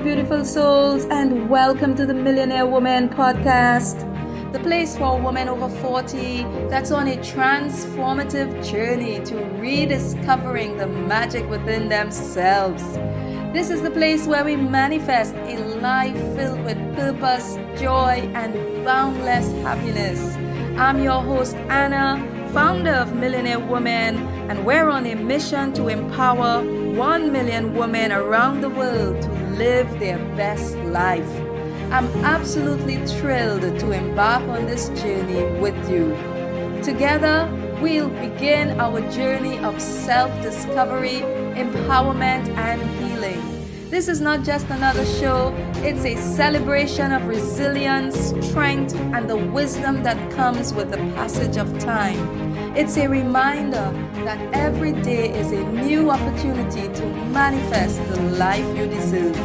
beautiful souls, and welcome to the Millionaire Woman podcast, the place for women over 40 that's on a transformative journey to rediscovering the magic within themselves. This is the place where we manifest a life filled with purpose, joy, and boundless happiness. I'm your host, Anna, founder of Millionaire Woman, and we're on a mission to empower 1 million women around the world to live their best life. I'm absolutely thrilled to embark on this journey with you. Together, we'll begin our journey of self-discovery, empowerment, and healing. This is not just another show, it's a celebration of resilience, strength, and the wisdom that comes with the passage of time. It's a reminder that every day is a new opportunity to manifest the life you deserve.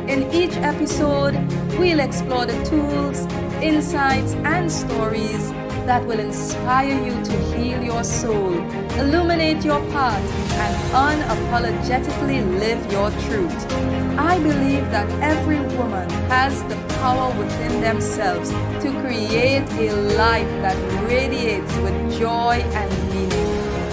In each episode, we'll explore the tools, insights, and stories that will inspire you to heal your soul, illuminate your path, and unapologetically live your truth. I believe that every woman has the power within themselves to create a life that radiates with joy and meaning.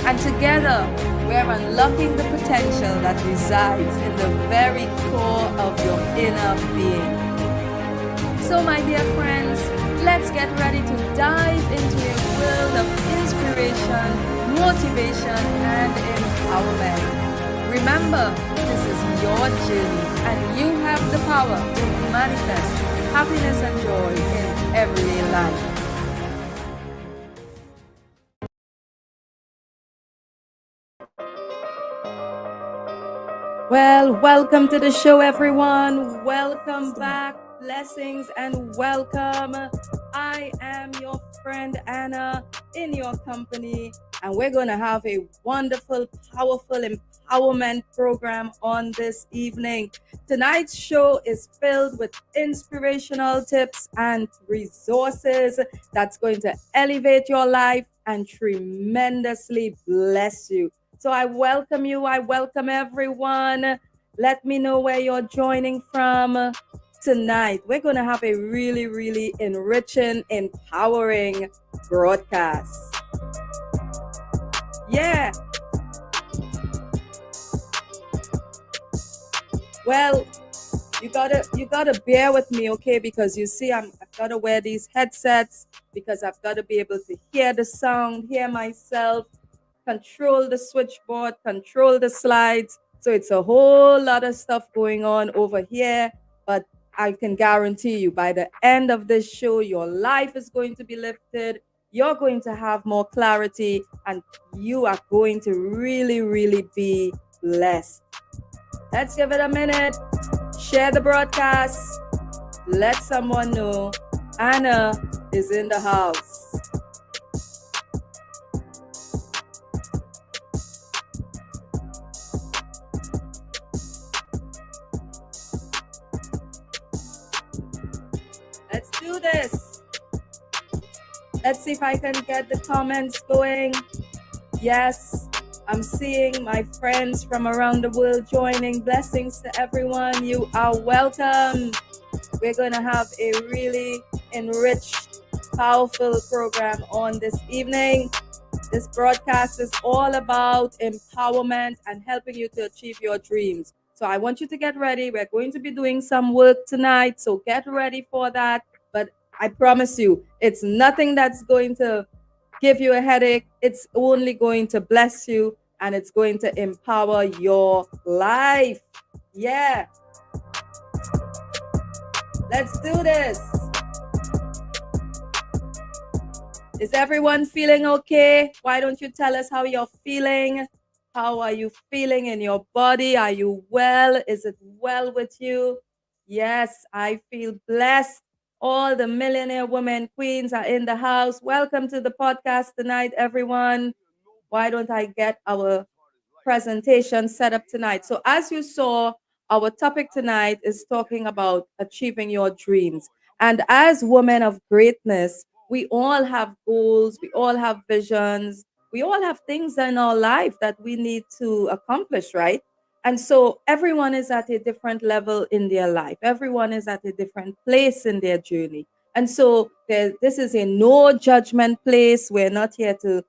And together, we're unlocking the potential that resides in the very core of your inner being. So, my dear friends, let's get ready to dive into a world of inspiration, motivation, and empowerment. Remember, this is your journey, and you have the power to manifest happiness and joy in everyday life. Well, welcome to the show, everyone. Welcome back. Blessings and welcome. I am your friend Anna in your company, and we're going to have a wonderful, powerful empowerment program on this evening. Tonight's show is filled with inspirational tips and resources that's going to elevate your life and tremendously bless you. So I welcome you. I welcome everyone. Let me know where you're joining from. Tonight, we're going to have a really, really enriching, empowering broadcast. Yeah. Well, you gotta bear with me, okay? Because you see, I've gotta wear these headsets because I've got to be able to hear the sound, hear myself, control the switchboard, control the slides. So it's a whole lot of stuff going on over here. But I can guarantee you by the end of this show, your life is going to be lifted. You're going to have more clarity and you are going to really, really be blessed. Let's give it a minute. Share the broadcast. Let someone know Anna is in the house. Let's do this. Let's see if I can get the comments going. Yes, I'm seeing my friends from around the world joining. Blessings to everyone. You are welcome. We're going to have a really enriched, powerful program on this evening. This broadcast is all about empowerment and helping you to achieve your dreams. So I want you to get ready. We're going to be doing some work tonight, so get ready for that. But I promise you, it's nothing that's going to give you a headache. It's only going to bless you and it's going to empower your life. Yeah. Let's do this. Is everyone feeling okay? Why don't you tell us how you're feeling? How are you feeling in your body? Are you well? Is it well with you? Yes, I feel blessed. All the millionaire women queens are in the house. Welcome to the podcast tonight, everyone. Why don't I get our presentation set up tonight? So as you saw, our topic tonight is talking about achieving your dreams. And as women of greatness, we all have goals, we all have visions, we all have things in our life that we need to accomplish, right? And so everyone is at a different level in their life. Everyone is at a different place in their journey. And so this is a no judgment place. We're not here to,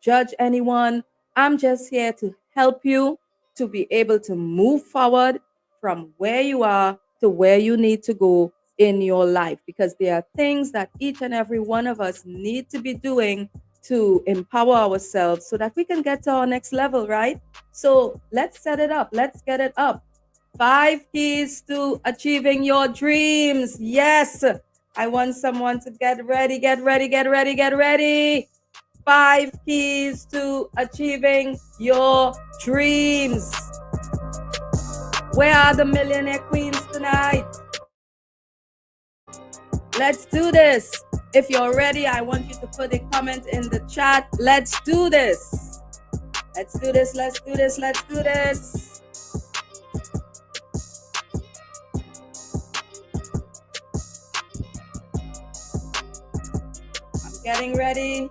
judge anyone. I'm just here to help you to be able to move forward from where you are to where you need to go in your life, because there are things that each and every one of us need to be doing to empower ourselves so that we can get to our next level, right? So let's set it up. Let's get it up. 5 keys to achieving your dreams. Yes. I want someone to get ready, get ready, get ready, get ready. 5 keys to achieving your dreams. Where are the millionaire queens tonight? Let's do this. If you're ready, I want you to put a comment in the chat. Let's do this. Let's do this. Let's do this. Let's do this. I'm getting ready,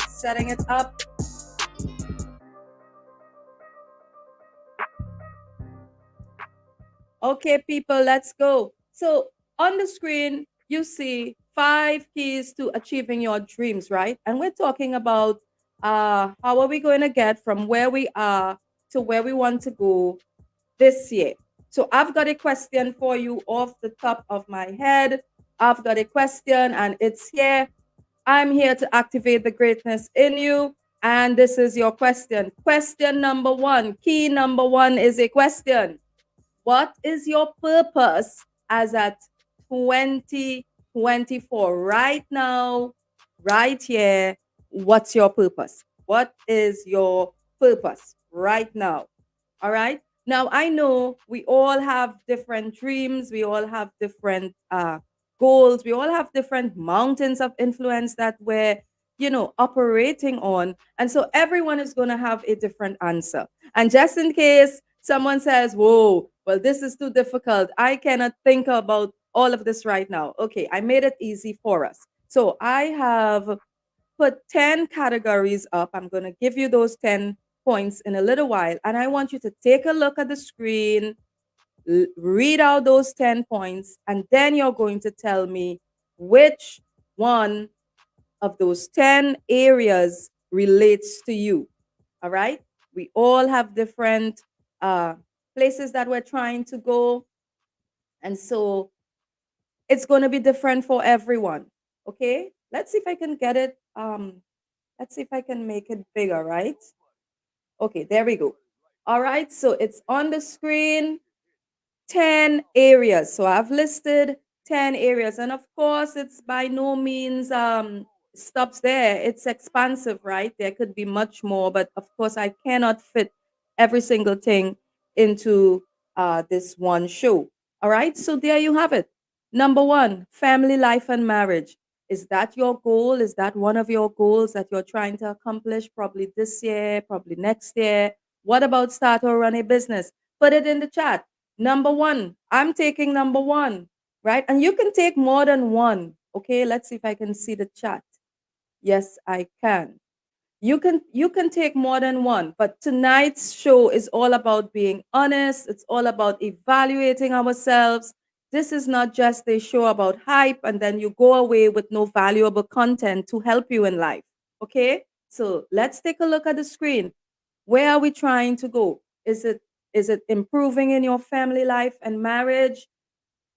setting it up. Okay, people, let's go. So on the screen, you see 5 keys to achieving your dreams, right? And we're talking about how are we going to get from where we are to where we want to go this year. So I've got a question for you off the top of my head. I've got a question and it's here. I'm here to activate the greatness in you. And this is your question. Question number one, key number one is a question. What is your purpose as at 2024? Right now, right here, what's your purpose? What is your purpose right now? All right. Now, I know we all have different dreams. We all have different goals. We all have different mountains of influence that we're, operating on. And so everyone is going to have a different answer. And just in case someone says, whoa, well, this is too difficult, I cannot think about all of this right now. Okay, I made it easy for us. So I have put 10 categories up. I'm going to give you those 10 points in a little while. And I want you to take a look at the screen, read out those 10 points, and then you're going to tell me which one of those 10 areas relates to you. All right? We all have different places that we're trying to go. And so it's going to be different for everyone. Okay? Let's see if I can get it. Let's see if I can make it bigger, right? Okay, there we go. All right, so it's on the screen. 10 areas. So I've listed 10 areas. And of course, it's by no means stops there. It's expansive, right? There could be much more, but of course, I cannot fit every single thing into this one show. All right, so there you have it. Number one, family life and marriage. Is that your goal? Is that one of your goals that you're trying to accomplish probably this year, probably next year? What about start or run a business? Put it in the chat. Number one, I'm taking number one, right? And you can take more than one. Okay, let's see if I can see the chat. Yes, I can. You can take more than one, but tonight's show is all about being honest. It's all about evaluating ourselves. This is not just a show about hype and then you go away with no valuable content to help you in life. Okay? So, let's take a look at the screen. Where are we trying to go? Is it improving in your family life and marriage?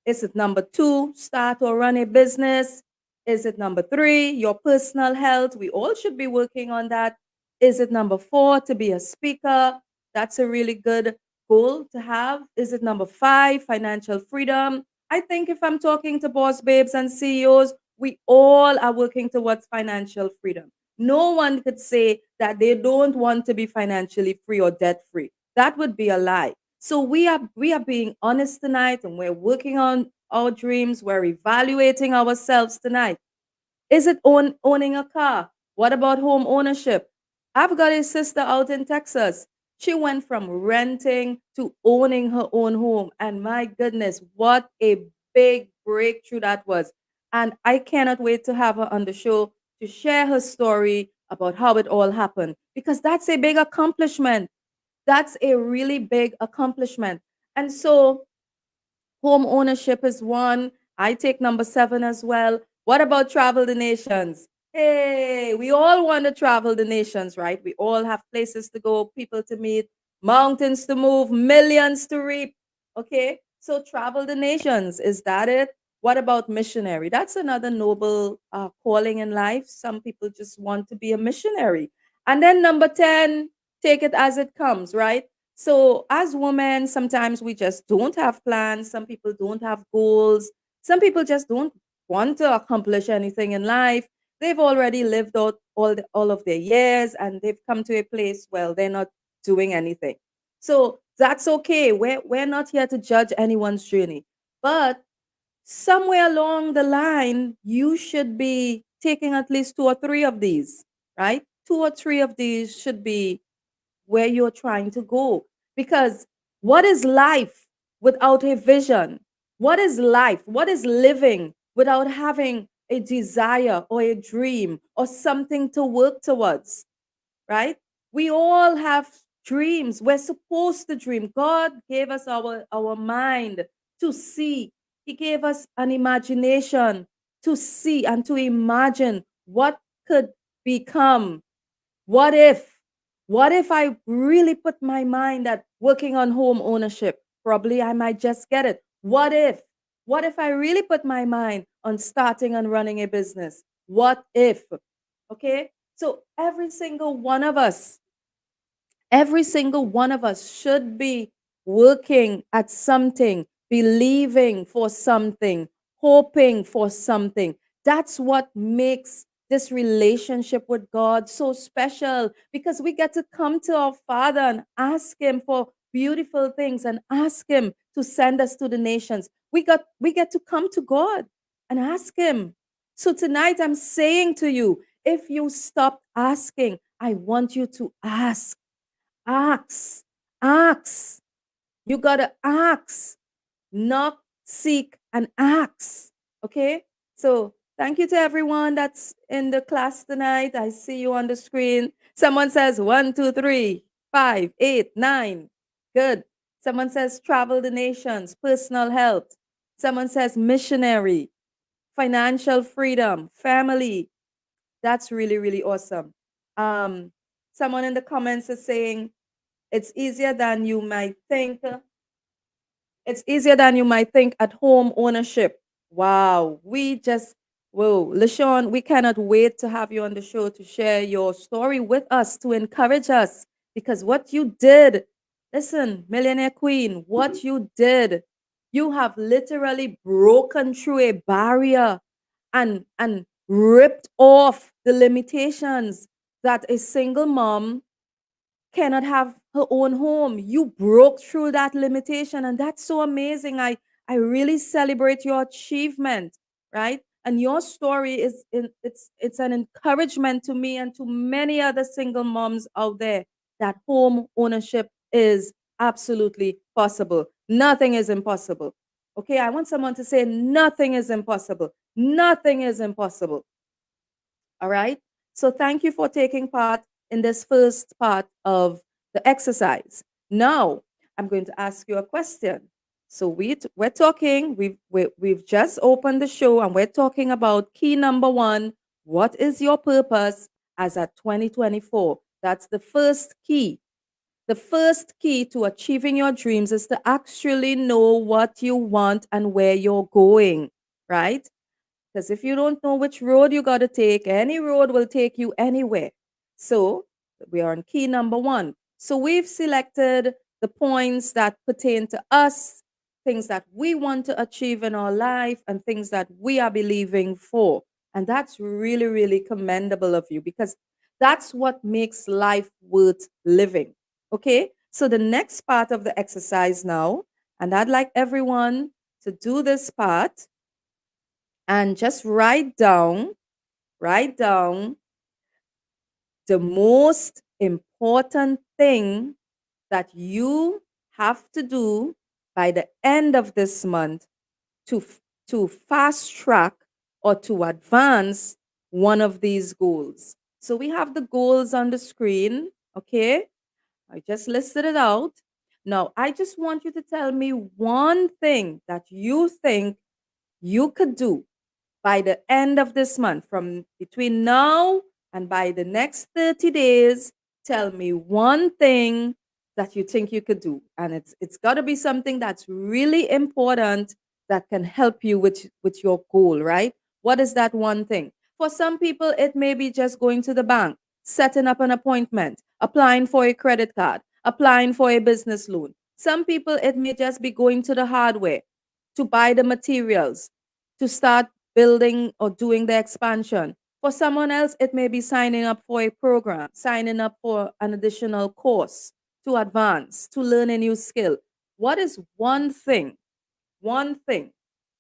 Is it number two, start or run a business? Is it number three, your personal health? We all should be working on that. Is it number four, to be a speaker? That's a really good goal to have. Is it number five, financial freedom? I think if I'm talking to boss babes and CEOs, we all are working towards financial freedom. No one could say that they don't want to be financially free or debt free. That would be a lie. So we are being honest tonight and we're working on our dreams. We're evaluating ourselves tonight. Is it owning a car? What about home ownership? I've got a sister out in Texas. She went from renting to owning her own home. And my goodness, what a big breakthrough that was. And I cannot wait to have her on the show to share her story about how it all happened because that's a big accomplishment. That's a really big accomplishment. And so home ownership is one. I take number seven as well. What about travel the nations? Hey, we all want to travel the nations, right? We all have places to go, people to meet, mountains to move, millions to reap. Okay, so travel the nations. Is that it? What about missionary? That's another noble calling in life. Some people just want to be a missionary. And then number 10, take it as it comes, right? So, as women, sometimes we just don't have plans. Some people don't have goals. Some people just don't want to accomplish anything in life. They've already lived out all of their years and they've come to a place, well, they're not doing anything. So, that's okay. We're not here to judge anyone's journey. But somewhere along the line, you should be taking at least two or three of these, right? Two or three of these should be where you're trying to go. Because what is life without a vision? What is life? What is living without having a desire or a dream or something to work towards? Right? We all have dreams. We're supposed to dream. God gave us our mind to see. He gave us an imagination to see and to imagine what could become. What if? What if I really put my mind at working on home ownership? Probably I might just get it. What if? What if I really put my mind on starting and running a business? What if? Okay? So every single one of us should be working at something, believing for something, hoping for something. That's what makes this relationship with God so special because we get to come to our Father and ask Him for beautiful things and ask Him to send us to the nations. We get to come to God and ask Him. So tonight I'm saying to you, if you stop asking, I want you to ask. Ask. Ask. You gotta ask. Knock, seek, and ask. Okay? So thank you to everyone that's in the class tonight. I see you on the screen. Someone says 1, 2, 3, 5, 8, 9. Good. Someone says travel the nations, personal health. Someone says missionary, financial freedom, family. That's really, really awesome. Um, Someone in the comments is saying it's easier than you might think. It's easier than you might think at home ownership. Wow. Whoa, LaShawn, we cannot wait to have you on the show to share your story with us, to encourage us. Because what you did, listen, Millionaire Queen, what you did, you have literally broken through a barrier and ripped off the limitations that a single mom cannot have her own home. You broke through that limitation, and that's so amazing. I really celebrate your achievement, right? And your story it's an encouragement to me and to many other single moms out there that home ownership is absolutely possible. Nothing is impossible. Okay, I want someone to say nothing is impossible. Nothing is impossible. All right. So thank you for taking part in this first part of the exercise. Now, I'm going to ask you a question. So we're talking, we've just opened the show and we're talking about key number one. What is your purpose as at 2024? That's the first key. The first key to achieving your dreams is to actually know what you want and where you're going, right? Because if you don't know which road you got to take, any road will take you anywhere. So we are on key number one. So we've selected the points that pertain to us, things that we want to achieve in our life, and things that we are believing for. And that's really, really commendable of you because that's what makes life worth living. Okay. So the next part of the exercise now, and I'd like everyone to do this part and just write down the most important thing that you have to do by the end of this month to to fast track or to advance one of these goals. So we have the goals on the screen, okay? I just listed it out. Now, I just want you to tell me one thing that you think you could do by the end of this month, from between now and by the next 30 days. Tell me one thing that you think you could do. And it's got to be something that's really important that can help you with your goal, right? What is that one thing? For some people, it may be just going to the bank, setting up an appointment, applying for a credit card, applying for a business loan. Some people, it may just be going to the hardware to buy the materials to start building or doing the expansion. For someone else, it may be signing up for a program, signing up for an additional course to advance, to learn a new skill. What is one thing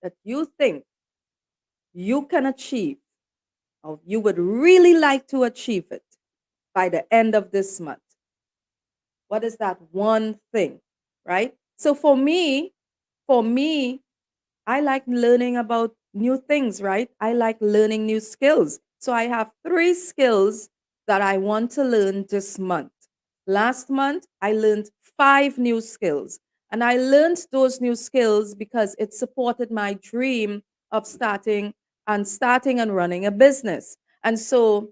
that you think you can achieve or you would really like to achieve it by the end of this month? What is that one thing, right? So for me, I like learning about new things, right? I like learning new skills. So I have 3 skills that I want to learn this month. Last month, I learned 5 new skills. And I learned those new skills because it supported my dream of starting and running a business. And so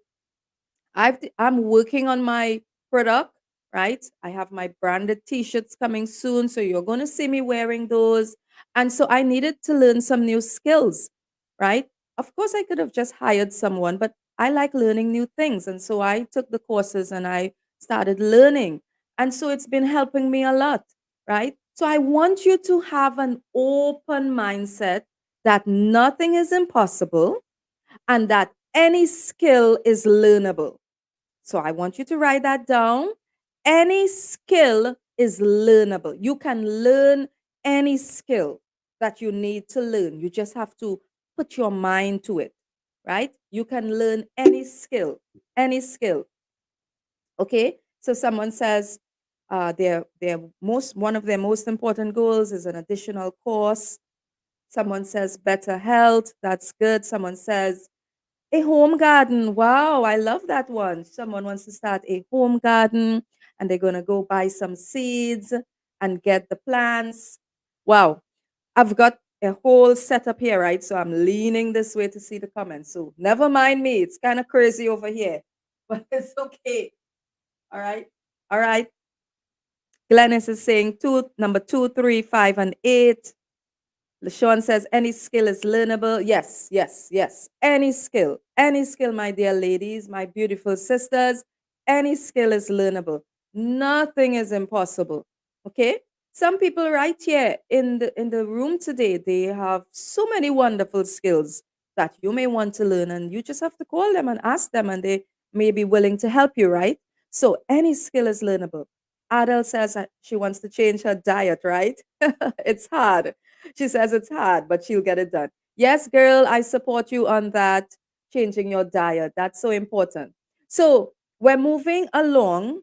I'm working on my product, right? I have my branded t-shirts coming soon, so you're going to see me wearing those. And so I needed to learn some new skills, right? Of course, I could have just hired someone, but I like learning new things. And so I took the courses and I started learning. And so it's been helping me a lot, right? So I want you to have an open mindset that nothing is impossible and that any skill is learnable. So I want you to write that down. Any skill is learnable. You can learn any skill that you need to learn. You just have to put your mind to it, right? You can learn any skill, any skill. Okay? So someone says their most one of their most important goals is an additional course. Someone says better health. That's good. Someone says a home garden. Wow, I love that one. Someone wants to start a home garden and they're going to go buy some seeds and get the plants. Wow, I've got a whole setup here, right? So I'm leaning this way to see the comments. So never mind me. It's kind of crazy over here, but it's okay. All right. All right. Glennis is saying number 2, 3, 5, and 8. LaShawn says any skill is learnable. Yes, yes, yes. Any skill, my dear ladies, my beautiful sisters, any skill is learnable. Nothing is impossible. Okay? Some people right here in the room today, they have so many wonderful skills that you may want to learn, and you just have to call them and ask them, and they may be willing to help you, right? So any skill is learnable. Adele says that she wants to change her diet, right? It's hard. She says it's hard, but she'll get it done. Yes, girl, I support you on that, changing your diet. That's so important. So we're moving along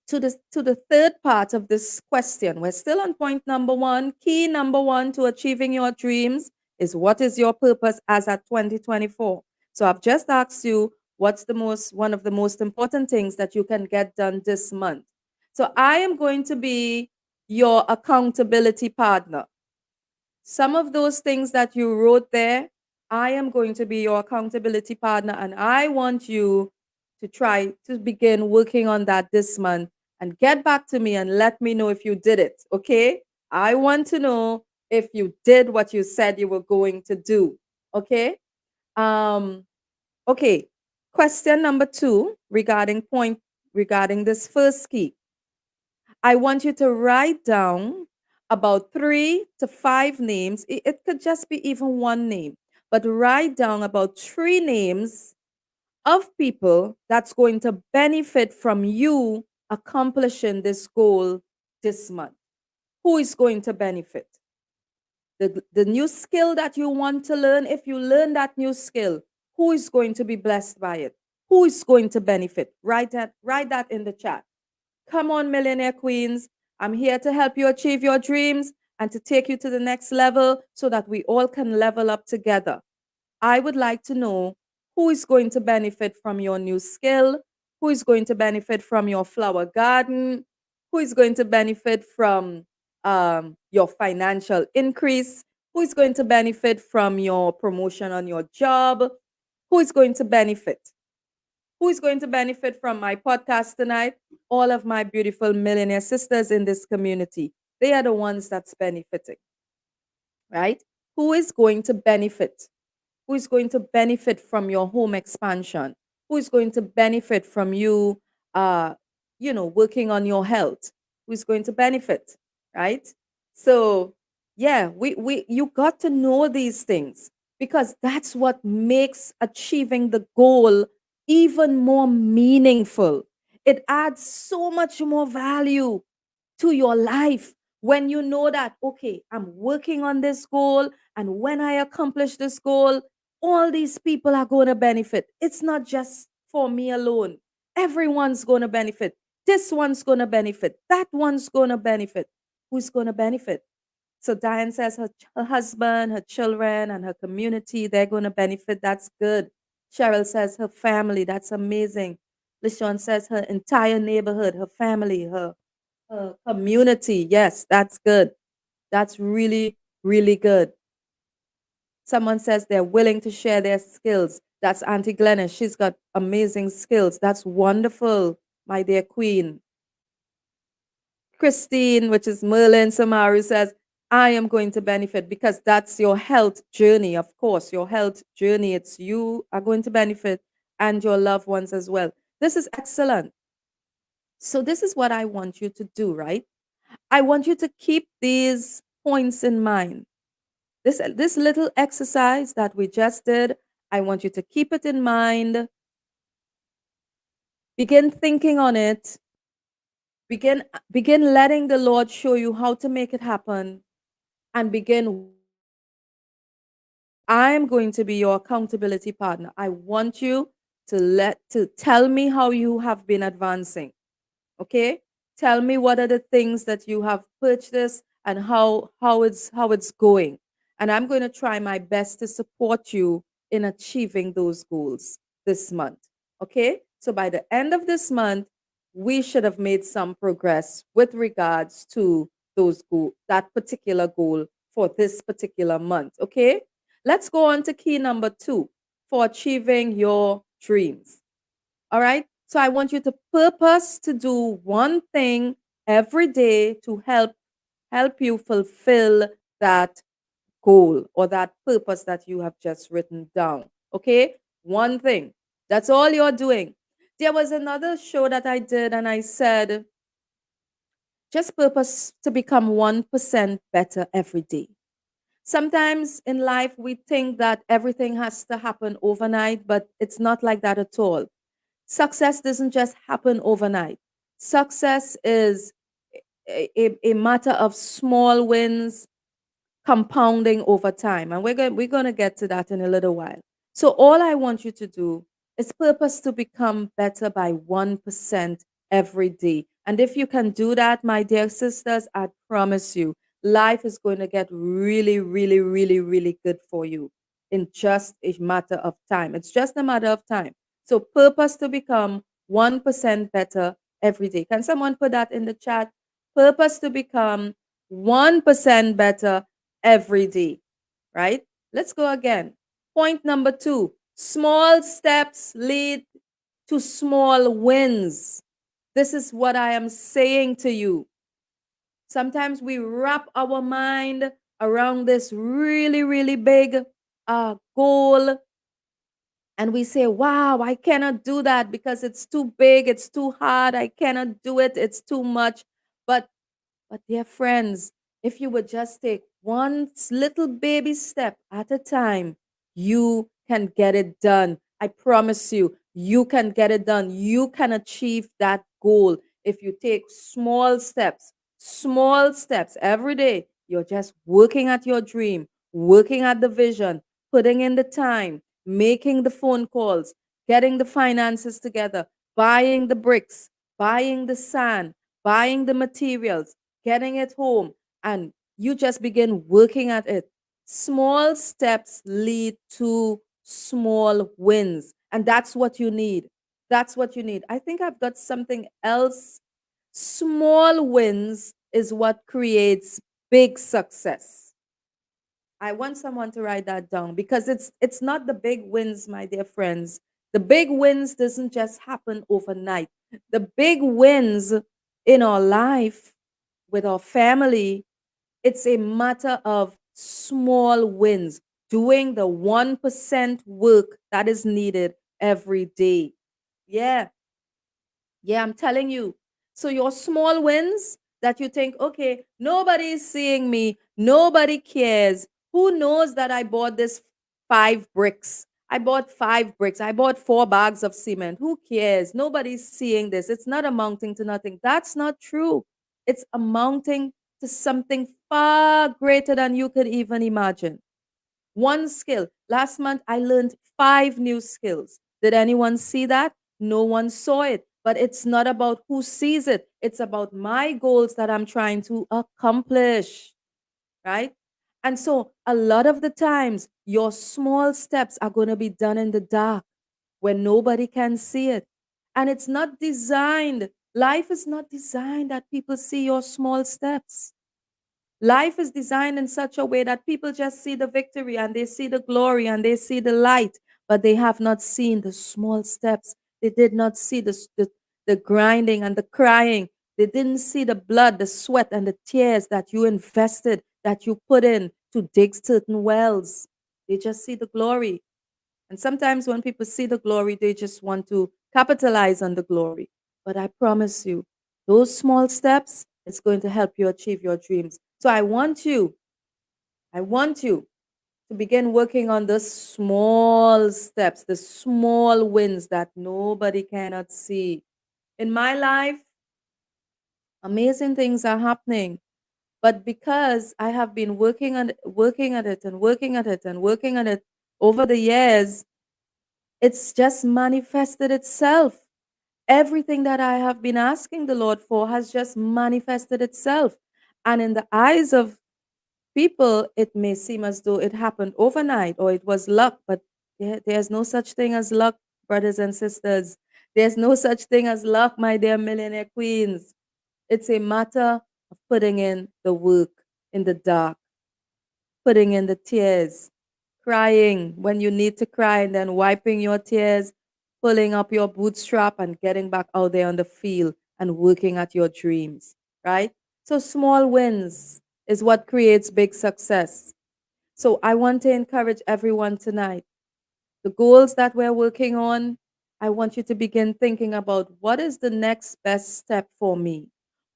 to the third part of this question. We're still on point number 1. Key number 1 to achieving your dreams is what is your purpose as at 2024? So I've just asked you what's one of the most important things that you can get done this month. So I am going to be your accountability partner. Some of those things that you wrote there, I am going to be your accountability partner, and I want you to try to begin working on that this month and get back to me and let me know if you did it. Okay? I want to know if you did what you said you were going to do. Okay? Um, okay. Question number 2 regarding this first key. I want you to write down about 3 to 5 names. It could just be even one name, but write down about 3 names of people that's going to benefit from you accomplishing this goal this month. Who is going to benefit? The new skill that you want to learn, if you learn that new skill, who is going to be blessed by it? Who is going to benefit? Write that in the chat. Come on, millionaire queens. I'm here to help you achieve your dreams and to take you to the next level so that we all can level up together. I would like to know who is going to benefit from your new skill, Who is going to benefit from your flower garden? Who is going to benefit from your financial increase? Who is going to benefit from your promotion on your job? Who is going to benefit? Who is going to benefit from my podcast tonight? All of my beautiful millionaire sisters in this community. They are the ones that's benefiting, right? Who is going to benefit? Who is going to benefit from your home expansion? Who is going to benefit from you, uh, working on your health? Who is going to benefit, right? So, yeah, you got to know these things because that's what makes achieving the goal even more meaningful. It adds so much more value to your life when you know that, okay, I'm working on this goal. And when I accomplish this goal, all these people are going to benefit. It's not just for me alone. Everyone's going to benefit. This one's going to benefit. That one's going to benefit. Who's going to benefit? So Diane says her husband, her children, and her community, they're going to benefit. That's good. Cheryl says her family. That's amazing. LaShawn says her entire neighborhood, her family, her community. Yes, that's good. That's really, really good. Someone says they're willing to share their skills. That's Auntie Glennis. She's got amazing skills. That's wonderful, my dear queen. Christine, which is Merlin Samaru, says, I am going to benefit because that's your health journey. Of course, your health journey. It's you are going to benefit and your loved ones as well. This is excellent. So, this is what I want you to do, right? I want you to keep these points in mind. This little exercise that we just did, I want you to keep it in mind. Begin thinking on it. Begin letting the Lord show you how to make it happen and begin. I'm going to be your accountability partner. I want you to tell me how you have been advancing. Okay? Tell me what are the things that you have purchased and how it's going. And I'm going to try my best to support you in achieving those goals this month. Okay? So by the end of this month, we should have made some progress with regards to that particular goal for this particular month. Okay? Let's go on to key number 2 for achieving your dreams. All right? So I want you to purpose to do one thing every day to help you fulfill that goal or that purpose that you have just written down. Okay? One thing. That's all you're doing. There was another show that I did and I said just purpose to become 1% better every day. Sometimes in life we think that everything has to happen overnight, but it's not like that at all. Success doesn't just happen overnight. Success is a matter of small wins compounding over time. And we're going to get to that in a little while. So all I want you to do is purpose to become better by 1% every day. And if you can do that, my dear sisters, I promise you, life is going to get really, really, really, really good for you in just a matter of time. It's just a matter of time. So purpose to become 1% better every day. Can someone put that in the chat? Purpose to become 1% better every day, right? Let's go again. Point number 2, small steps lead to small wins. This is what I am saying to you. Sometimes we wrap our mind around this really, really big goal and we say, wow, I cannot do that because it's too big, it's too hard, I cannot do it, it's too much. But dear friends, if you would just take one little baby step at a time, you can get it done. I promise you, you can get it done. You can achieve that goal if you take small steps every day. You're just working at your dream, working at the vision, putting in the time, making the phone calls, getting the finances together, buying the bricks, buying the sand, buying the materials, getting it home, and you just begin working at it. Small steps lead to small wins, and that's what you need. That's what you need. I think I've got something else. Small wins is what creates big success. I want someone to write that down because it's not the big wins, my dear friends. The big wins doesn't just happen overnight. The big wins in our life with our family, it's a matter of small wins, doing the 1% work that is needed every day. Yeah, yeah, I'm telling you. So your small wins that you think, okay, nobody is seeing me, nobody cares. Who knows that I bought this 5 bricks? I bought 5 bricks. I bought 4 bags of cement. Who cares? Nobody's seeing this. It's not amounting to nothing. That's not true. It's amounting to something far greater than you could even imagine. One skill. Last month, I learned 5 new skills. Did anyone see that? No one saw it. But it's not about who sees it, it's about my goals that I'm trying to accomplish, right? And so, a lot of the times, your small steps are going to be done in the dark when nobody can see it. And it's not designed, life is not designed that people see your small steps. Life is designed in such a way that people just see the victory and they see the glory and they see the light, but they have not seen the small steps. They did not see the grinding and the crying. They didn't see the blood, the sweat, and the tears that you invested, that you put in to dig certain wells. They just see the glory. And sometimes when people see the glory, they just want to capitalize on the glory. But I promise you, those small steps, it's going to help you achieve your dreams. So I want you to begin working on the small steps, the small wins that nobody cannot see. In my life, amazing things are happening. But because I have been working at it and working at it and working at it over the years, it's just manifested itself. Everything that I have been asking the Lord for has just manifested itself. And in the eyes of people, it may seem as though it happened overnight or it was luck, but there's no such thing as luck, brothers and sisters. There's no such thing as luck, my dear millionaire queens. It's a matter of putting in the work in the dark, putting in the tears, crying when you need to cry, and then wiping your tears, pulling up your bootstrap, and getting back out there on the field and working at your dreams, right? So, small wins is what creates big success. So, I want to encourage everyone tonight, the goals that we're working on, I want you to begin thinking about what is the next best step for me?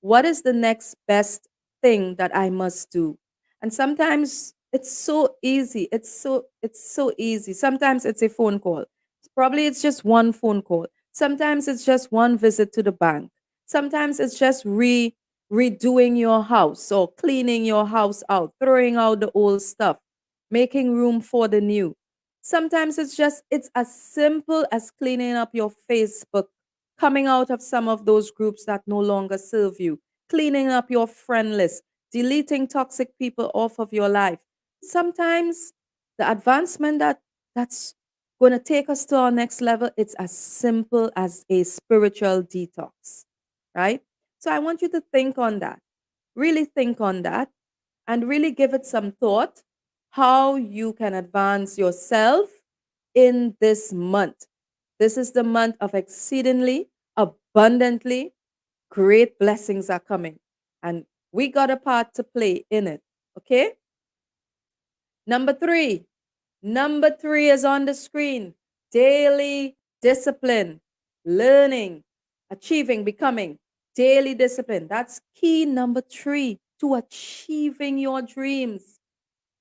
What is the next best thing that I must do? And sometimes it's so easy. It's so easy. Sometimes it's a phone call. Probably it's just one phone call. Sometimes it's just one visit to the bank. Sometimes it's just redoing your house or cleaning your house out, throwing out the old stuff, making room for the new. Sometimes it's as simple as cleaning up your Facebook, coming out of some of those groups that no longer serve you, cleaning up your friend list, deleting toxic people off of your life. Sometimes the advancement that's going to take us to our next level, it's as simple as a spiritual detox, right? So I want you to think on that. Really think on that and really give it some thought how you can advance yourself in this month. This is the month of exceedingly abundantly great blessings are coming, and we got a part to play in it. Okay? Number 3. Number 3 is on the screen. Daily discipline, learning, achieving, becoming. Daily discipline. That's key number 3 to achieving your dreams.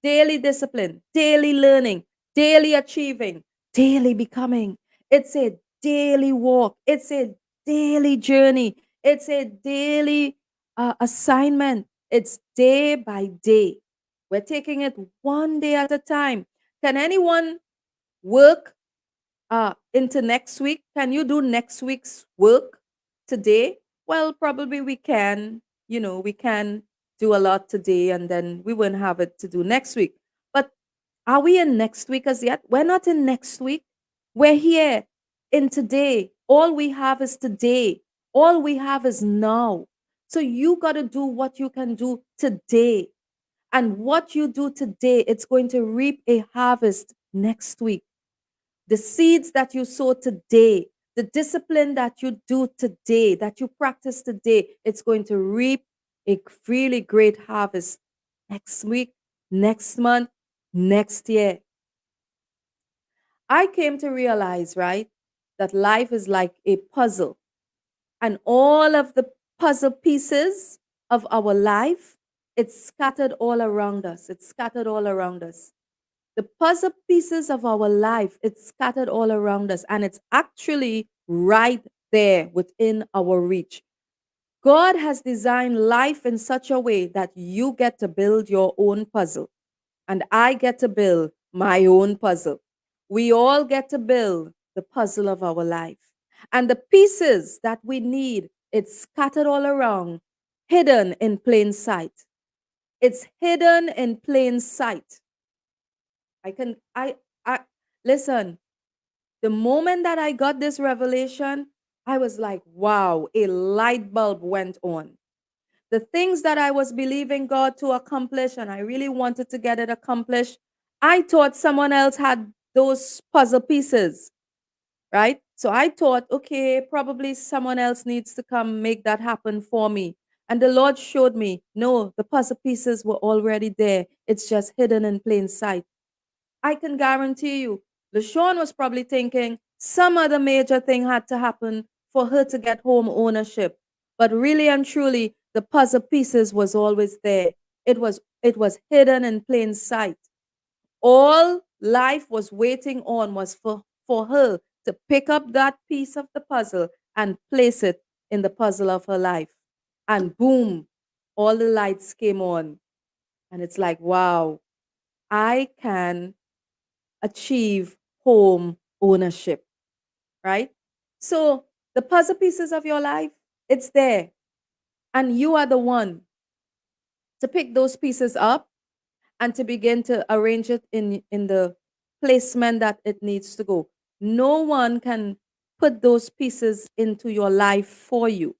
Daily discipline, daily learning, daily achieving, daily becoming. It's a daily walk, it's a daily journey, it's a daily assignment. It's day by day. We're taking it one day at a time. Can anyone work into next week? Can you do next week's work today? Well, probably we can. We can do a lot today and then we won't have it to do next week. But are we in next week as yet? We're not in next week. We're here in today. All we have is today. All we have is now. So you got to do what you can do today. And what you do today, it's going to reap a harvest next week. The seeds that you sow today, the discipline that you do today, that you practice today, it's going to reap a really great harvest next week, next month, next year. I came to realize, right, that life is like a puzzle, and all of the puzzle pieces of our life, it's scattered all around us. It's scattered all around us. The puzzle pieces of our life, it's scattered all around us, and it's actually right there within our reach. God has designed life in such a way that you get to build your own puzzle, and I get to build my own puzzle. We all get to build the puzzle of our life. And the pieces that we need, it's scattered all around, hidden in plain sight. It's hidden in plain sight. I can, I, listen, the moment that I got this revelation, I was like, wow, a light bulb went on. The things that I was believing God to accomplish, and I really wanted to get it accomplished, I thought someone else had those puzzle pieces, right? So I thought, okay, probably someone else needs to come make that happen for me. And the Lord showed me, no, the puzzle pieces were already there. It's just hidden in plain sight. I can guarantee you, LaShawn was probably thinking some other major thing had to happen for her to get home ownership. But really and truly, the puzzle pieces was always there. It was hidden in plain sight. All life was waiting on was for her to pick up that piece of the puzzle and place it in the puzzle of her life. And boom, all the lights came on. And it's like, wow, I can achieve home ownership, right? So the puzzle pieces of your life, it's there. And you are the one to pick those pieces up and to begin to arrange it in the placement that it needs to go. No one can put those pieces into your life for you.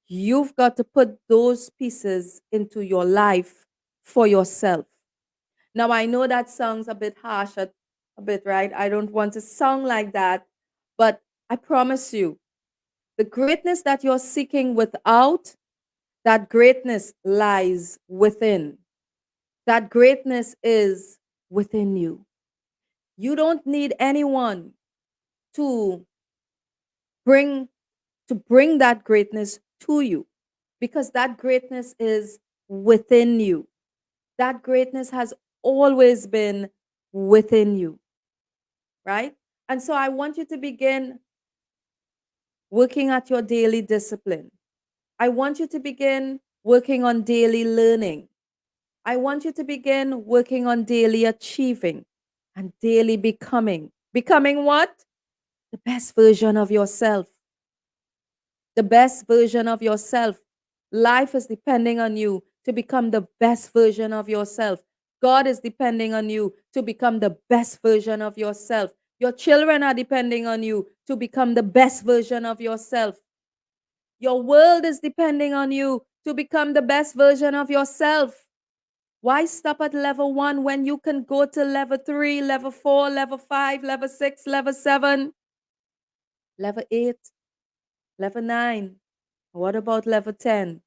You've got to put those pieces into your life for yourself. Now, I know that sounds a bit harsh, a bit, right? I don't want to sound like that, but I promise you, the greatness that you're seeking without, that greatness lies within. That greatness is within you. You don't need anyone to bring bring that greatness to you, because that greatness is within you. That greatness has always been within you, right? And so I want you to begin working at your daily discipline. I want you to begin working on daily learning. I want you to begin working on daily achieving and daily becoming. Becoming what? The best version of yourself. The best version of yourself. Life is depending on you to become the best version of yourself. God is depending on you to become the best version of yourself. Your children are depending on you to become the best version of yourself. Your world is depending on you to become the best version of yourself. Why stop at level 1 when you can go to level 3, level 4, level 5, level 6, level 7, level 8, level 9? What about level 10?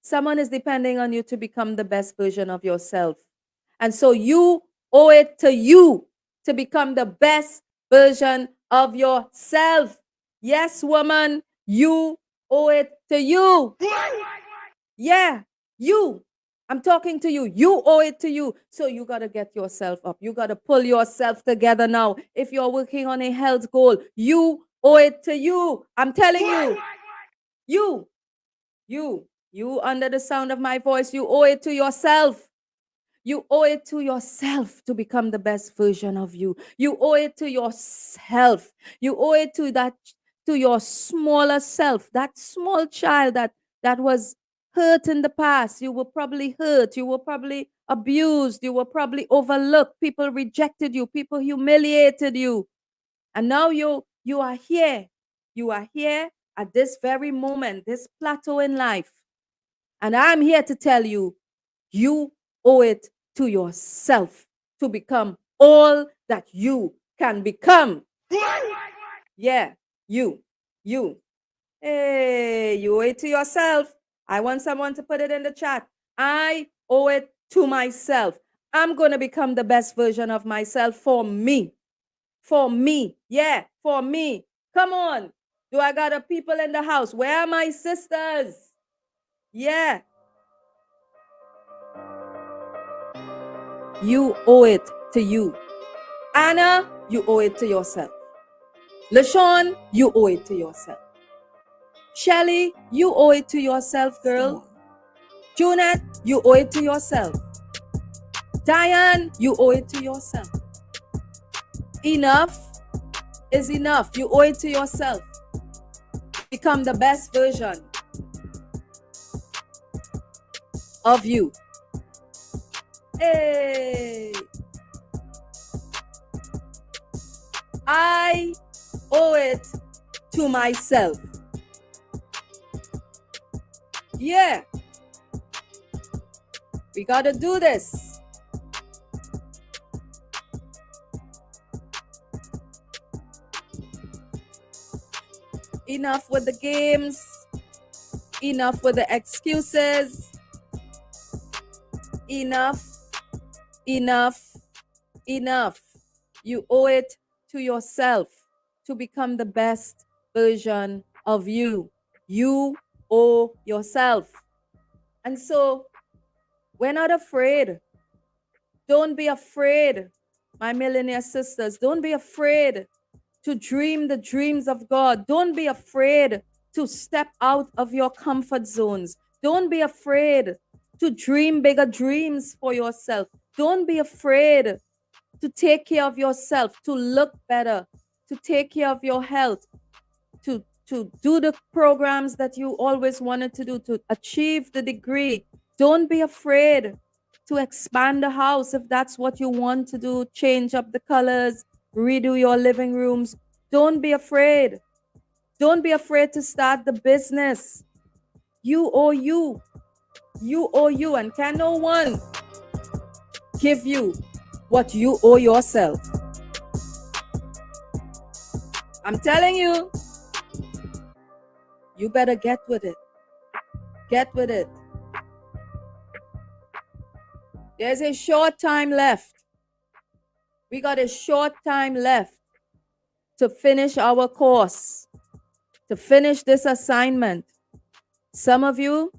Someone is depending on you to become the best version of yourself. And so you owe it to you to become the best version of yourself. Yes, woman, you owe it to you. Yeah, you. I'm talking to you. You owe it to you. So you got to get yourself up. You got to pull yourself together now. If you're working on a health goal, you owe it to you. I'm telling you. You under the sound of my voice, you owe it to yourself. You owe it to yourself to become the best version of you. You owe it to yourself. You owe it to your smaller self, that small child that was hurt in the past. You were probably hurt. You were probably abused. You were probably overlooked. People rejected you. People humiliated you. And now you are here. You are here at this very moment, this plateau in life. And I'm here to tell you, you owe it to yourself to become all that you can become. Yeah, you. Hey, you owe it to yourself. I want someone to put it in the chat. I owe it to myself. I'm going to become the best version of myself for me. For me. Yeah, for me. Come on. Do I got a people in the house? Where are my sisters? Yeah. You owe it to you. Anna, you owe it to yourself. LaShawn, you owe it to yourself. Shelly, you owe it to yourself, girl. Junette, you owe it to yourself. Diane, you owe it to yourself. Enough is enough. You owe it to yourself. Become the best version of you. Hey. I owe it to myself. Yeah. We gotta do this. Enough with the games. Enough with the excuses. Enough. You owe it to yourself to become the best version of you. You owe yourself. And so we're not afraid. Don't be afraid, my millionaire sisters. Don't be afraid to dream the dreams of God. Don't be afraid to step out of your comfort zones. Don't be afraid to dream bigger dreams for yourself. Don't be afraid to take care of yourself, to look better, to take care of your health, to do the programs that you always wanted to do, to achieve the degree. Don't be afraid to expand the house if that's what you want to do, change up the colors, redo your living rooms. Don't be afraid. Don't be afraid to start the business. You owe you. You owe you, and can no one give you what you owe yourself. I'm telling you, you better get with it. Get with it. There's a short time left. We got a short time left to finish our course, to finish this assignment. Some of you,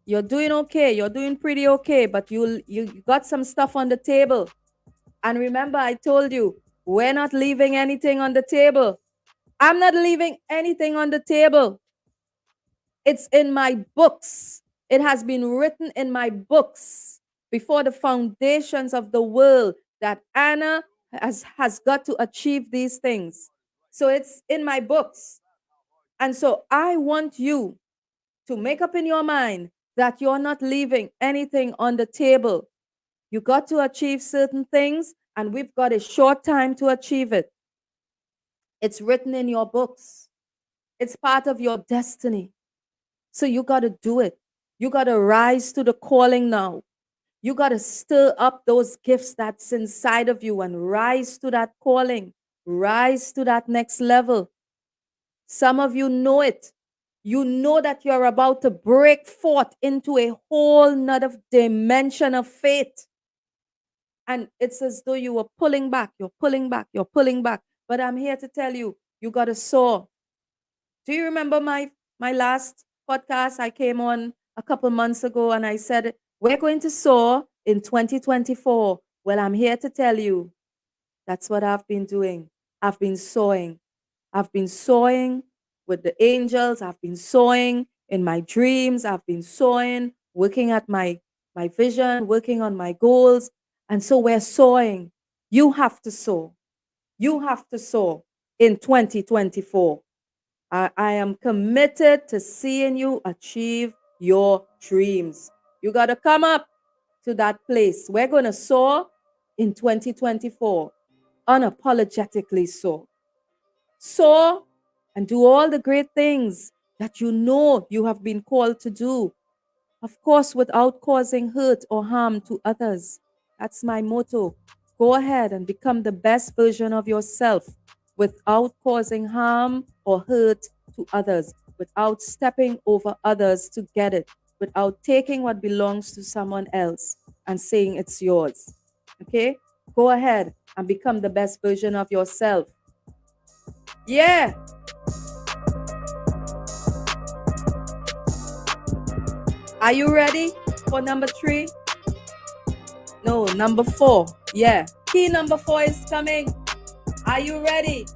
you're doing okay. You're doing pretty okay, but you got some stuff on the table. And remember, I told you, we're not leaving anything on the table. I'm not leaving anything on the table. It's in my books. It has been written in my books before the foundations of the world that Anna has got to achieve these things. So it's in my books. And so I want you to make up in your mind that you're not leaving anything on the table. You got to achieve certain things, and we've got a short time to achieve it. It's written in your books. It's part of your destiny. So you got to do it. You got to rise to the calling now. You got to stir up those gifts that's inside of you and rise to that calling. Rise to that next level. Some of you know it. You know that you're about to break forth into a whole nother dimension of faith. And it's as though you were pulling back, you're pulling back. But I'm here to tell you, you got to soar. Do you remember my last podcast? I came on a couple months ago and I said, we're going to soar in 2024. Well, I'm here to tell you, that's what I've been doing. I've been soaring. I've been soaring with the angels. I've been soaring in my dreams. I've been soaring, working at my vision, working on my goals. And so we're soaring. You have to soar. You have to soar in 2024. I am committed to seeing you achieve your dreams. You got to come up to that place. We're going to soar in 2024. Unapologetically soar. Soar and do all the great things that you know you have been called to do. Of course, without causing hurt or harm to others. That's my motto. Go ahead and become the best version of yourself without causing harm or hurt to others, without stepping over others to get it, without taking what belongs to someone else and saying it's yours. Okay? Go ahead and become the best version of yourself. Yeah. Are you ready for number 3? No, number 4. Yeah. Key number 4 is coming. Are you ready?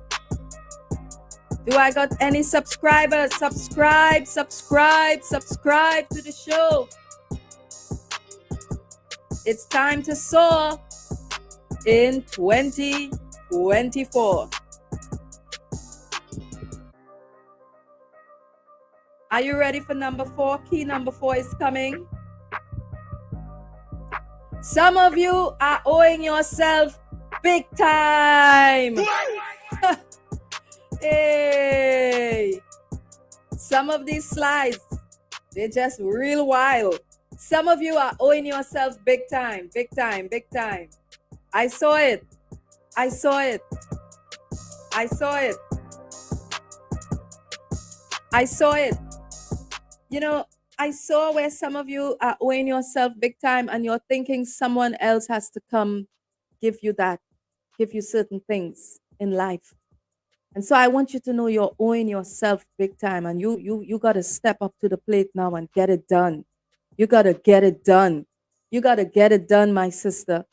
Do I got any subscribers? Subscribe to the show. It's time to soar in 2024. Are you ready for number 4? Key number 4 is coming. Some of you are owing yourself big time. Hey, some of these slides, they're just real wild. Some of you are owing yourself big time. I saw it. You know, I saw where some of you are owing yourself big time and you're thinking someone else has to come give you certain things in life. And so I want you to know you're owing yourself big time, and you got to step up to the plate now and get it done. You got to get it done. You got to get it done, my sister.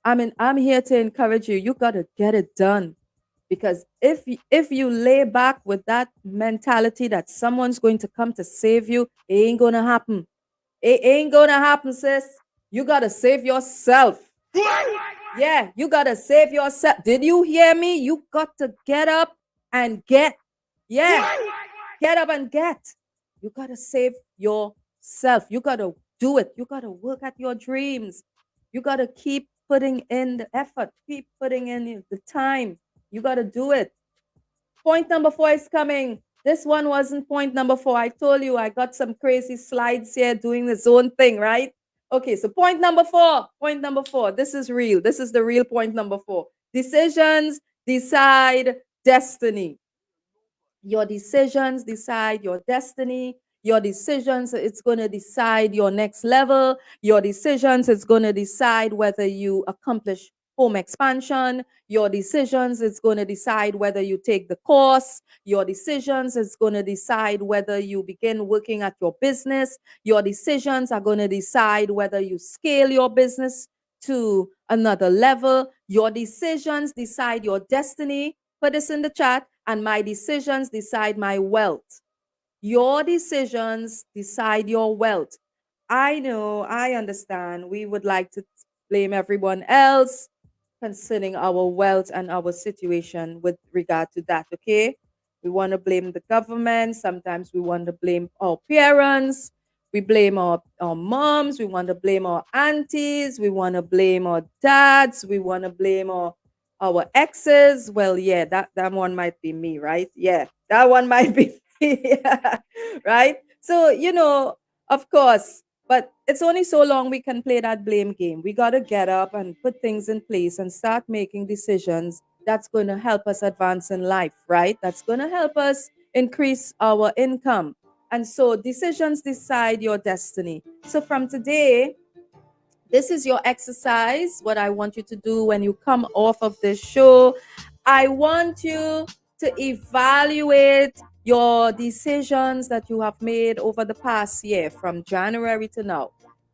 I mean, I'm here to encourage you. You got to get it done. Because if you lay back with that mentality that someone's going to come to save you, it ain't going to happen. It ain't going to happen, sis. You got to save yourself. Yeah, you got to save yourself. Did you hear me? You got to get up and get. Yeah, get up and get. You got to save yourself. You got to do it. You got to work at your dreams. You got to keep putting in the effort, keep putting in the time. You got to do it. Point number 4 is coming. This one wasn't point number 4. I told you I got some crazy slides here doing its own thing, right? Okay, so point number 4. Point number 4. This is real. This is the real point number 4. Decisions decide destiny. Your decisions decide your destiny. Your decisions, it's going to decide your next level. Your decisions, it's going to decide whether you accomplish home expansion. Your decisions, it's going to decide whether you take the course. Your decisions, it's going to decide whether you begin working at your business. Your decisions are going to decide whether you scale your business to another level. Your decisions decide your destiny. Put this in the chat. And my decisions decide my wealth. Your decisions decide your wealth. I know, I understand. We would like to blame everyone else concerning our wealth and our situation with regard to that, okay? We want to blame the government. Sometimes we want to blame our parents. We blame our moms. We want to blame our aunties. We want to blame our dads. We want to blame our exes. Well, yeah, that one might be me, right? Yeah, that one might be me, right? So, of course, but it's only so long we can play that blame game. We got to get up and put things in place and start making decisions that's going to help us advance in life, right? That's going to help us increase our income. And so decisions decide your destiny. So from today, this is your exercise. What I want you to do when you come off of this show, I want you to evaluate your decisions that you have made over the past year from January to now.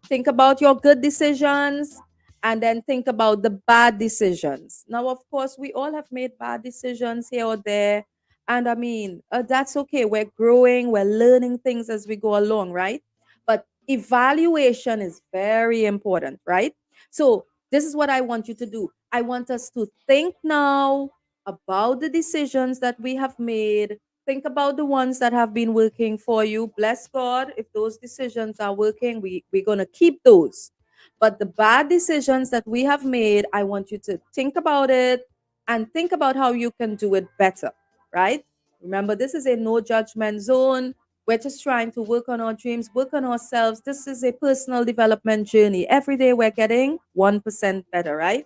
Think about your good decisions and then think about the bad decisions. Now, of course, we all have made bad decisions here or there. And I mean, that's okay. We're growing, we're learning things as we go along, right? But evaluation is very important, right? So, this is what I want you to do. I want us to think now about the decisions that we have made. Think about the ones that have been working for you. Bless God, if those decisions are working, we're going to keep those. But the bad decisions that we have made, I want you to think about it and think about how you can do it better, right? Remember, this is a no judgment zone. We're just trying to work on our dreams, work on ourselves. This is a personal development journey. Every day we're getting 1% better, right?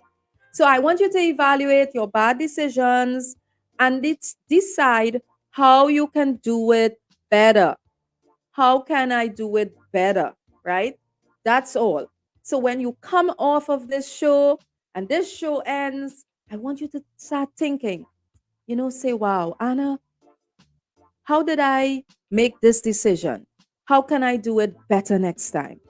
So I want you to evaluate your bad decisions and decide how you can do it better. How can I do it better? Right? That's all. So when you come off of this show and this show ends, I want you to start thinking, say, wow, Anna, how did I make this decision? How can I do it better next time?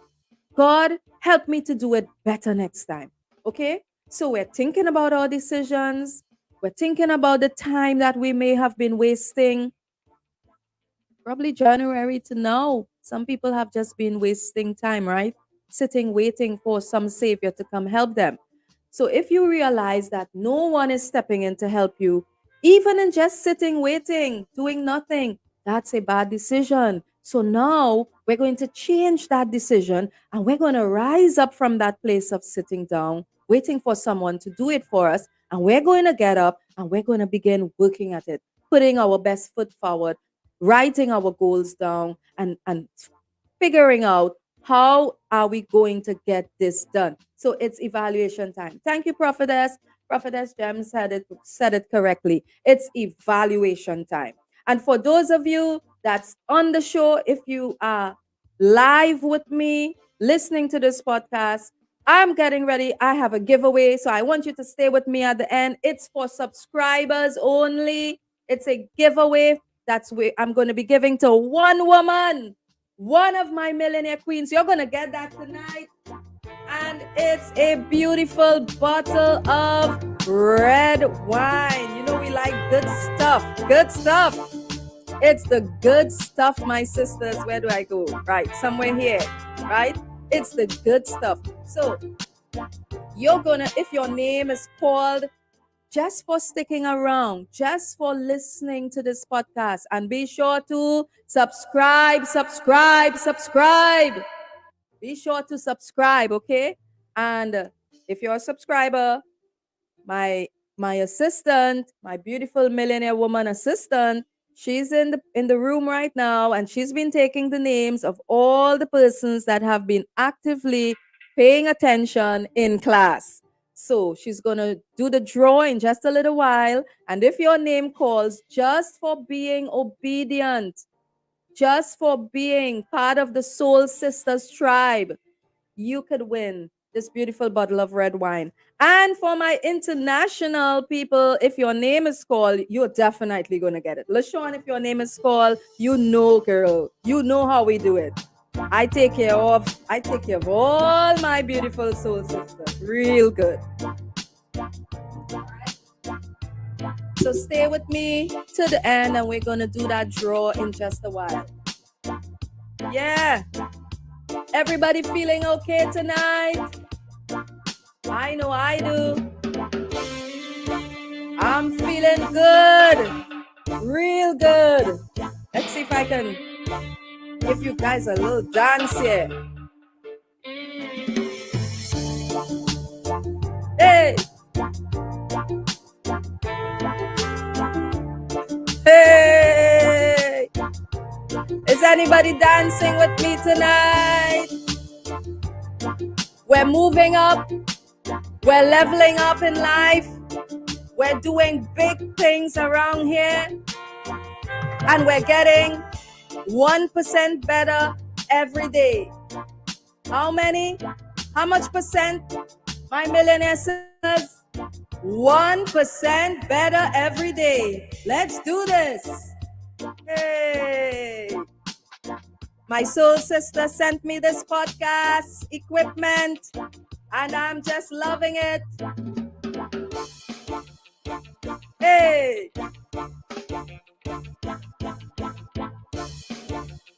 God, help me to do it better next time. Okay? So we're thinking about our decisions. We're thinking about the time that we may have been wasting. Probably January to now. Some people have just been wasting time, right? Sitting, waiting for some savior to come help them. So if you realize that no one is stepping in to help you, even in just sitting, waiting, doing nothing, that's a bad decision. So now we're going to change that decision and we're going to rise up from that place of sitting down, waiting for someone to do it for us. And we're going to get up and we're going to begin working at it, putting our best foot forward, writing our goals down, and figuring out how are we going to get this done. So it's evaluation time. Thank you, Prophetess. Prophetess Jem said it correctly. It's evaluation time. And for those of you that's on the show, if you are live with me listening to this podcast, I'm getting ready. I have a giveaway. So I want you to stay with me at the end. It's for subscribers only. It's a giveaway that's where I'm going to be giving to one woman, one of my millionaire queens. You're going to get that tonight. And it's a beautiful bottle of red wine. You know, we like good stuff. Good stuff. It's the good stuff, my sisters. Where do I go? Right, somewhere here, right? It's the good stuff. So you're going to, if your name is called, just for sticking around, just for listening to this podcast, and be sure to subscribe. Be sure to subscribe, okay? And if you're a subscriber, my assistant, my beautiful millionaire woman assistant, she's in the room right now, and she's been taking the names of all the persons that have been actively paying attention in class. So she's going to do the draw in just a little while. And if your name calls, just for being obedient, just for being part of the Soul Sisters tribe, you could win this beautiful bottle of red wine. And for my international people, if your name is called, you're definitely going to get it. LaShawn, if your name is called, you know, girl, you know how we do it. I take care of all my beautiful soul sisters. Real good. So stay with me to the end, and we're going to do that draw in just a while. Yeah. Everybody feeling okay tonight? I know I do. I'm feeling good. Real good. Let's see if I can give you guys a little dance here. Hey. Hey. Is anybody dancing with me tonight? We're moving up. We're leveling up in life. We're doing big things around here. And we're getting 1% better every day. How many? How much percent? My millionaire sisters? 1% better every day. Let's do this. Hey. My soul sister sent me this podcast equipment, and I'm just loving it. Hey.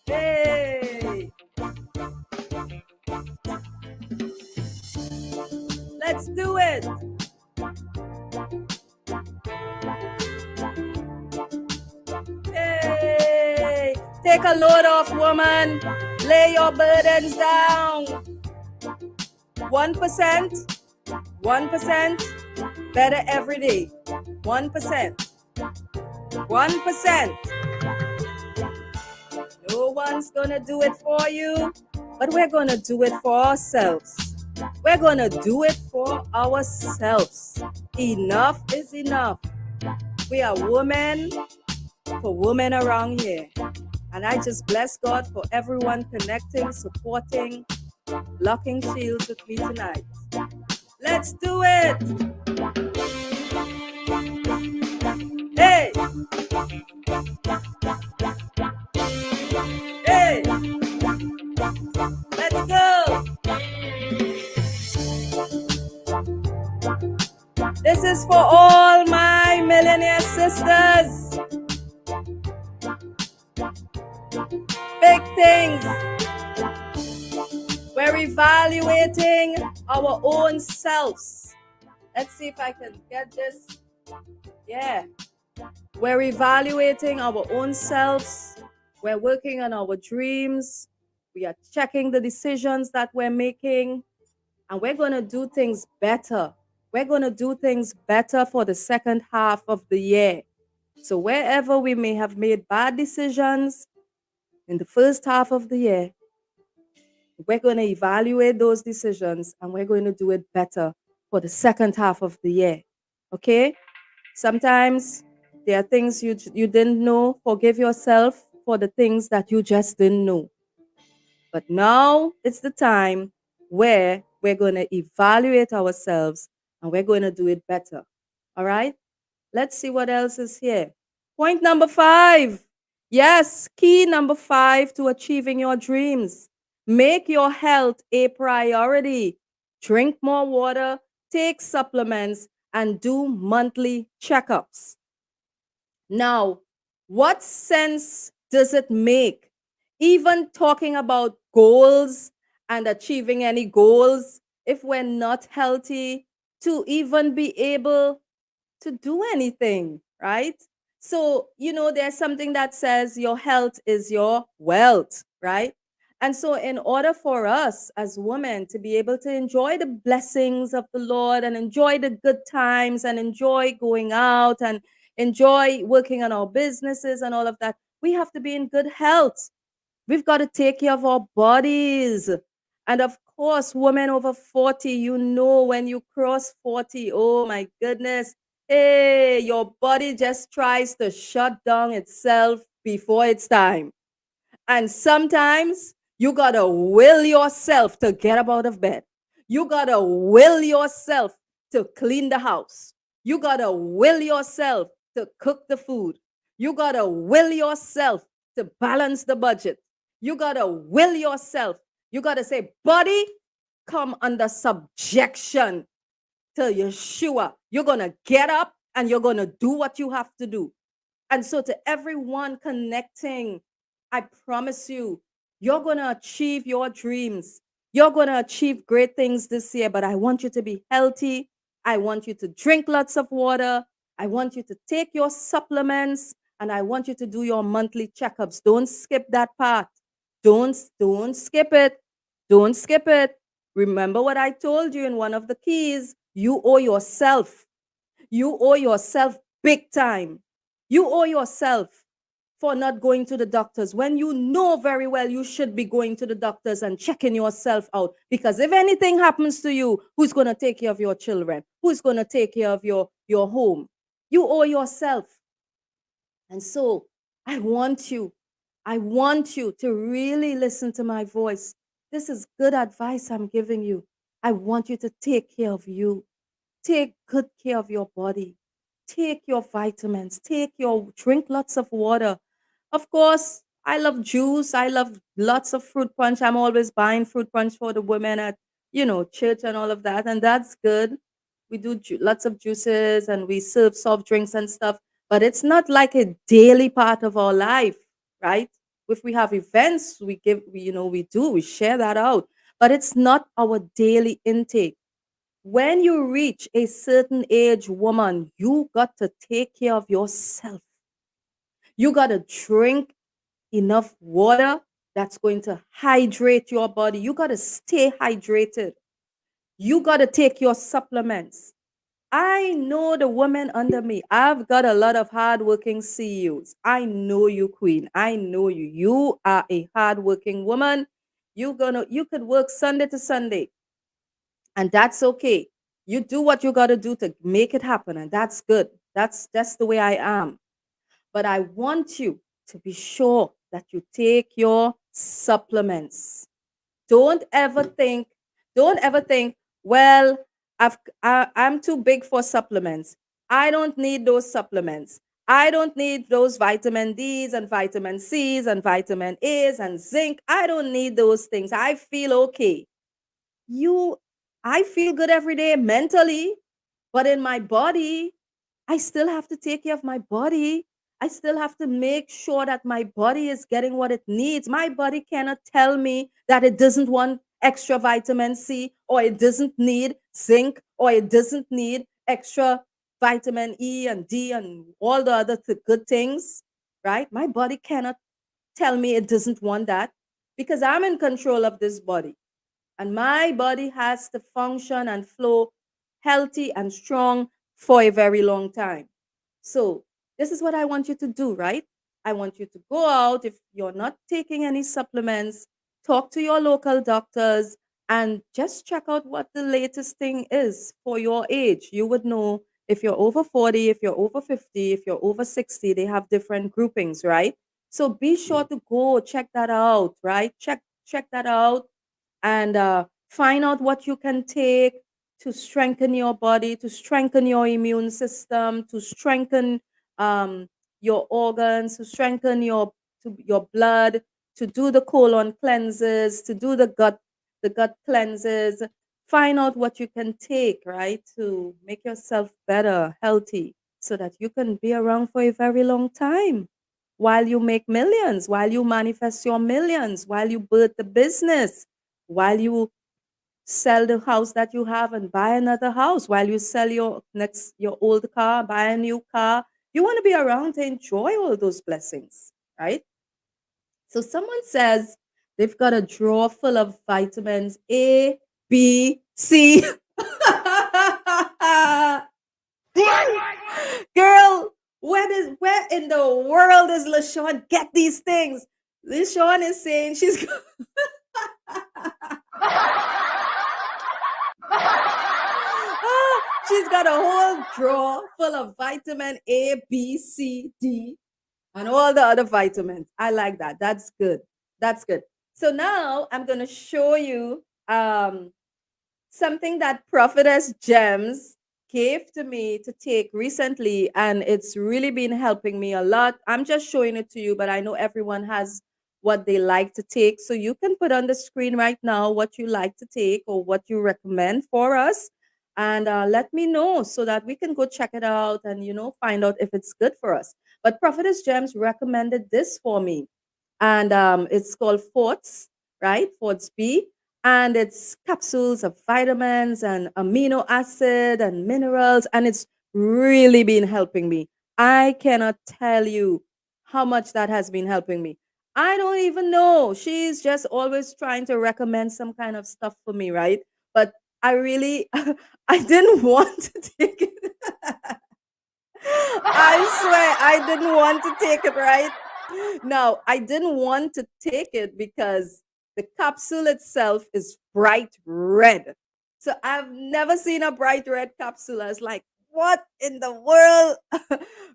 Hey. Let's do it. Hey. Take a load off, woman. Lay your burdens down. 1%. 1% better every day. 1%. 1%. No one's gonna do it for you, but we're gonna do it for ourselves. We're gonna do it for ourselves. Enough is enough. We are women for women around here. And I just bless God for everyone connecting, supporting, locking shields with me tonight. Let's do it! Hey! Hey! Let's go! This is for all my millionaire sisters. Big things. We're evaluating our own selves. Let's see if I can get this. Yeah. We're evaluating our own selves. We're working on our dreams. We are checking the decisions that we're making. And we're going to do things better. We're going to do things better for the second half of the year. So wherever we may have made bad decisions in the first half of the year, we're going to evaluate those decisions and we're going to do it better for the second half of the year. Okay? Sometimes there are things you didn't know. Forgive yourself for the things that you just didn't know. But now it's the time where we're going to evaluate ourselves and we're going to do it better. All right? Let's see what else is here. Point number 5. Yes, key number 5 to achieving your dreams. Make your health a priority. Drink more water, take supplements, and do monthly checkups. Now, what sense does it make? Even talking about goals and achieving any goals, if we're not healthy, to even be able to do anything, right? So, there's something that says your health is your wealth, right? And so, in order for us as women to be able to enjoy the blessings of the Lord and enjoy the good times and enjoy going out and enjoy working on our businesses and all of that, we have to be in good health. We've got to take care of our bodies. And of course, women over 40, when you cross 40, oh my goodness, hey, your body just tries to shut down itself before it's time. And sometimes you got to will yourself to get up out of bed. You got to will yourself to clean the house. You got to will yourself to cook the food. You got to will yourself to balance the budget. You got to will yourself. You got to say, body, come under subjection to Yeshua. You're going to get up and you're going to do what you have to do. And so to everyone connecting, I promise you, you're going to achieve your dreams. You're going to achieve great things this year, but I want you to be healthy. I want you to drink lots of water. I want you to take your supplements, and I want you to do your monthly checkups. Don't skip that part. Don't skip it. Don't skip it. Remember what I told you in one of the keys. You owe yourself. You owe yourself big time. You owe yourself for not going to the doctors when you know very well you should be going to the doctors and checking yourself out. Because if anything happens to you, who's going to take care of your children? Who's going to take care of your home? You owe yourself. And so I want you to really listen to my voice. This is good advice I'm giving you. I want you to take care of you. Take good care of your body. Take your vitamins. Drink lots of water. Of course, I love juice. I love lots of fruit punch. I'm always buying fruit punch for the women at, church and all of that. And that's good. We do lots of juices and we serve soft drinks and stuff. But it's not like a daily part of our life, right? If we have events, we share that out. But it's not our daily intake. When you reach a certain age, woman, you got to take care of yourself. You got to drink enough water that's going to hydrate your body. You got to stay hydrated. You got to take your supplements. I know the women under me. I've got a lot of hardworking CEOs. I know you, Queen. I know you. You are a hardworking woman. You could work Sunday to Sunday, and that's okay. You do what you got to do to make it happen, and that's good. That's the way I am. But I want you to be sure that you take your supplements. Don't ever think, don't ever think, well, I'm too big for supplements. I don't need those supplements. I don't need those vitamin D's and vitamin C's and vitamin A's and zinc. I don't need those things. I feel okay. You, I feel good every day mentally, but in my body, I still have to take care of my body. I still have to make sure that my body is getting what it needs. My body cannot tell me that it doesn't want extra vitamin C, or it doesn't need zinc, or it doesn't need extra vitamin E and D and all the other good things, right? My body cannot tell me it doesn't want that, because I'm in control of this body. And my body has to function and flow healthy and strong for a very long time. So, this is what I want you to do, right? I want you to go out. If you're not taking any supplements, talk to your local doctors and just check out what the latest thing is for your age. You would know if you're over 40, if you're over 50, if you're over 60, they have different groupings, right? So be sure to go check that out, right? Check that out, and find out what you can take to strengthen your body, to strengthen your immune system, to strengthen your organs, to strengthen your blood, to do the colon cleanses, to do the gut cleanses. Find out what you can take, right, to make yourself better, healthy, so that you can be around for a very long time while you make millions, while you manifest your millions, while you build the business, while you sell the house that you have and buy another house, while you sell your old car, buy a new car. You want to be around to enjoy all those blessings, right? So someone says they've got a drawer full of vitamins A, B, C. Girl, where in the world does LaShawn get these things? LaShawn is saying she's she's got a whole drawer full of vitamin A, B, C, D, and all the other vitamins. I like that. That's good. That's good. So now I'm going to show you something that Prophetess Gems gave to me to take recently, and it's really been helping me a lot. I'm just showing it to you, but I know everyone has what they like to take. So you can put on the screen right now what you like to take or what you recommend for us. And let me know so that we can go check it out and, find out if it's good for us. But Prophetess Gems recommended this for me. And it's called Forts, right? Forts B, and it's capsules of vitamins and amino acid and minerals, and it's really been helping me. I cannot tell you how much that has been helping me. I don't even know. She's just always trying to recommend some kind of stuff for me, right? But I really I didn't want to take it. I swear I didn't want to take it, right? No, I didn't want to take it because the capsule itself is bright red. So I've never seen a bright red capsule. I was like, what in the world?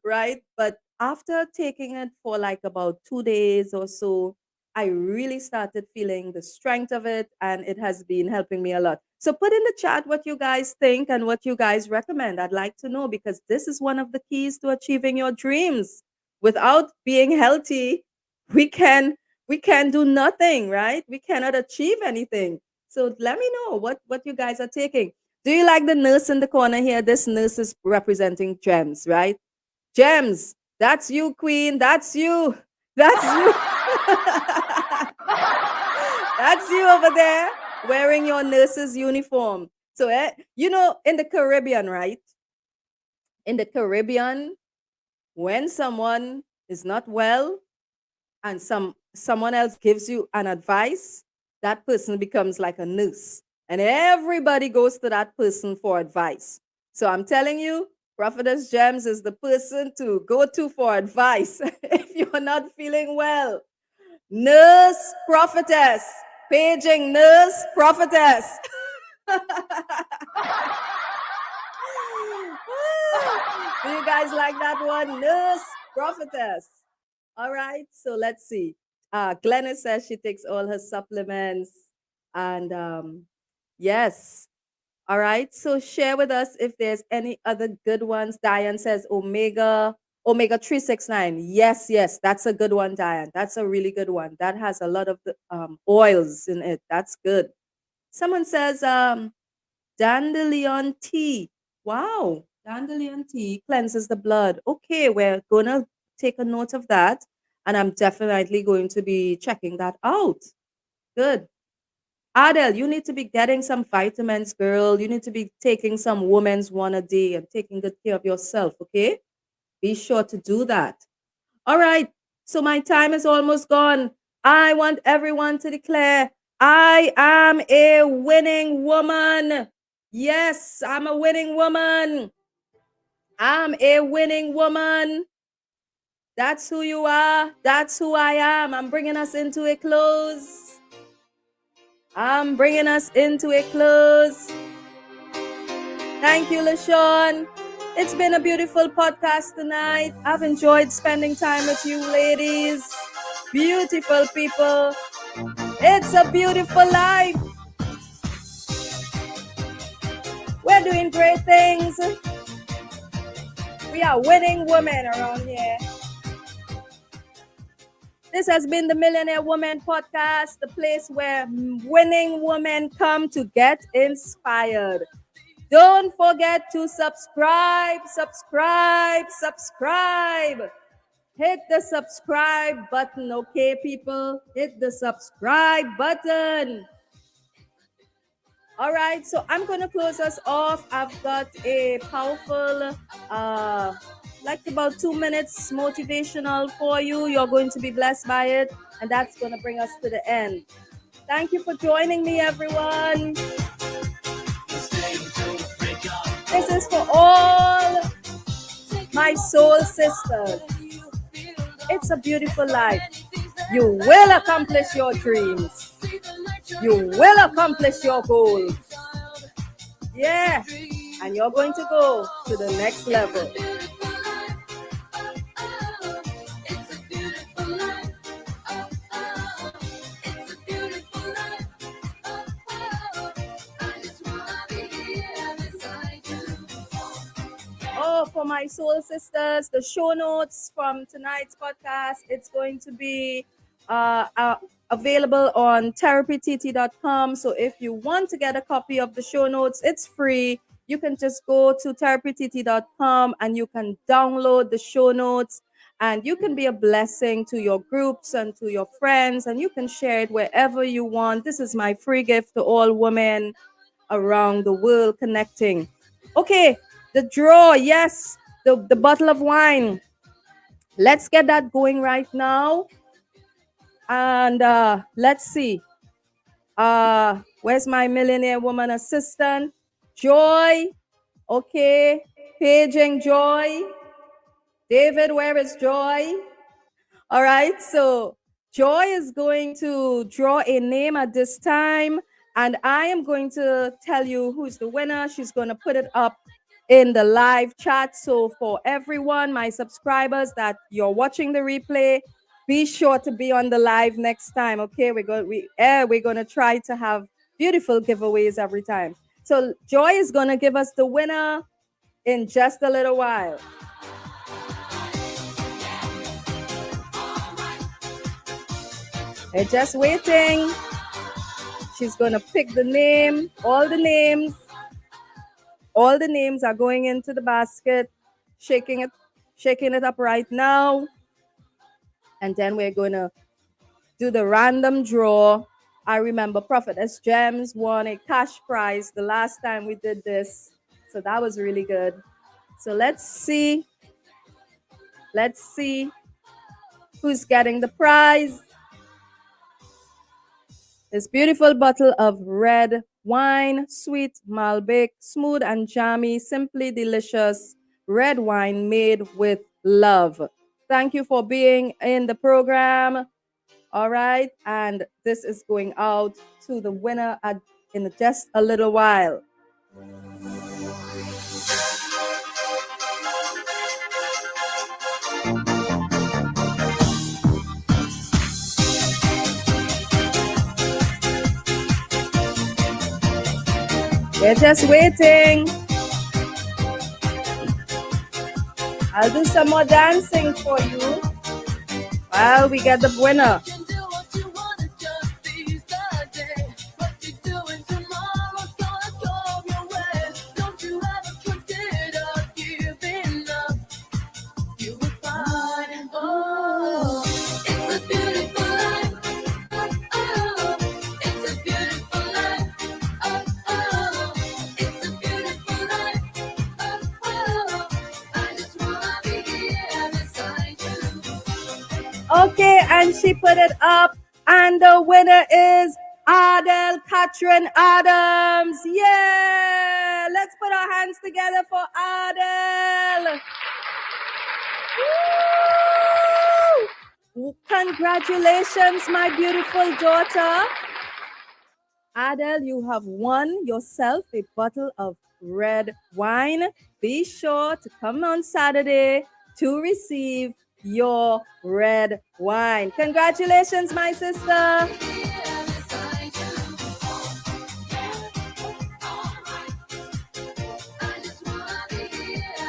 Right? But after taking it for like about 2 days or so, I really started feeling the strength of it, and it has been helping me a lot. So put in the chat what you guys think and what you guys recommend. I'd like to know, because this is one of the keys to achieving your dreams. Without being healthy, we can we can do nothing, right? We cannot achieve anything. So let me know what you guys are taking. Do you like the nurse in the corner here? This nurse is representing Gems, right? Gems, that's you, Queen. That's you. That's you. That's you over there wearing your nurse's uniform. So, in the Caribbean, right? In the Caribbean, when someone is not well and someone else gives you an advice, that person becomes like a nurse. And everybody goes to that person for advice. So I'm telling you, Prophetess Gems is the person to go to for advice if you're not feeling well. Nurse Prophetess, paging Nurse Prophetess. Do you guys like that one? Nurse Prophetess. All right, so let's see. Glennis says she takes all her supplements. And yes. All right, so share with us if there's any other good ones. Diane says omega 369. Yes, that's a good one, Diane. That's a really good one. That has a lot of the, oils in it. That's good. Someone says dandelion tea. Wow, dandelion tea cleanses the blood. Okay, we're gonna take a note of that, and I'm definitely going to be checking that out. Good. Adele, you need to be getting some vitamins, girl. You need to be taking some women's one a day and taking good care of yourself, okay? Be sure to do that. All right. So my time is almost gone. I want everyone to declare, I am a winning woman. Yes, I'm a winning woman. I'm a winning woman. That's who you are. That's who I am. I'm bringing us into a close. I'm bringing us into a close. Thank you, LaShawn. It's been a beautiful podcast tonight. I've enjoyed spending time with you ladies. Beautiful people. It's a beautiful life. We're doing great things. We are winning women around here. This has been the Millionaire Woman Podcast, the place where winning women come to get inspired. Don't forget to subscribe. Hit the subscribe button, okay, people? Hit the subscribe button. All right, so I'm going to close us off. I've got a powerful, like about 2 minutes motivational for you. You're going to be blessed by it, and that's going to bring us to the end. Thank you for joining me, everyone. This is for all my soul sisters. It's a beautiful life. You will accomplish your dreams. You will accomplish your goals. Yeah. And you're going to go to the next level. Oh, for my soul sisters, the show notes from tonight's podcast, it's going to be available on therapytt.com. So if you want to get a copy of the show notes, it's free. You can just go to therapytt.com and you can download the show notes, and you can be a blessing to your groups and to your friends, and you can share it wherever you want. This is my free gift to all women around the world connecting. Okay, the draw, yes, the bottle of wine. Let's get that going right now. And let's see. Where's my millionaire woman assistant? Joy. Okay. Paging Joy. David, where is Joy? All right. So Joy is going to draw a name at this time, and I am going to tell you who's the winner. She's going to put it up in the live chat. So for everyone, my subscribers that you're watching the replay, be sure to be on the live next time. Okay, we're going to try to have beautiful giveaways every time. So Joy is going to give us the winner in just a little while. They're just waiting. She's going to pick the name. All the names are going into the basket. Shaking it up right now. And then we're going to do the random draw. I remember Prophetess Gems won a cash prize the last time we did this. So that was really good. So let's see. Let's see who's getting the prize. This beautiful bottle of red wine, sweet, Malbec, smooth and jammy, simply delicious red wine made with love. Thank you for being in the program. All right. And this is going out to the winner in just a little while. We're just waiting. I'll do some more dancing for you while we get the winner. Okay, and she put it up, and the winner is Adele Catherine Adams. Yeah! Let's put our hands together for Adele. Woo! Congratulations, my beautiful daughter. Adele, you have won yourself a bottle of red wine. Be sure to come on Saturday to receive your red wine. Congratulations, my sister.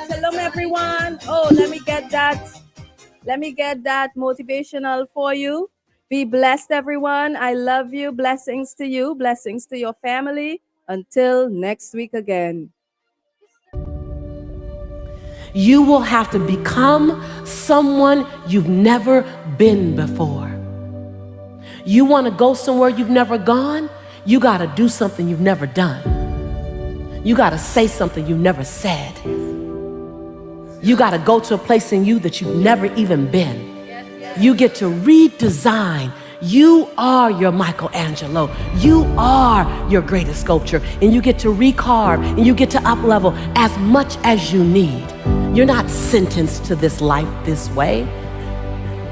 Shalom, everyone. Oh, let me get that motivational for you. Be blessed, everyone. I love you. Blessings to you. Blessings to your family. Until next week again. You will have to become someone you've never been before. You want to go somewhere you've never gone? You got to do something you've never done. You got to say something you've never said. You got to go to a place in you that you've never even been. You get to redesign. You are your Michelangelo. You are your greatest sculpture. And you get to recarve and you get to up-level as much as you need. You're not sentenced to this life this way.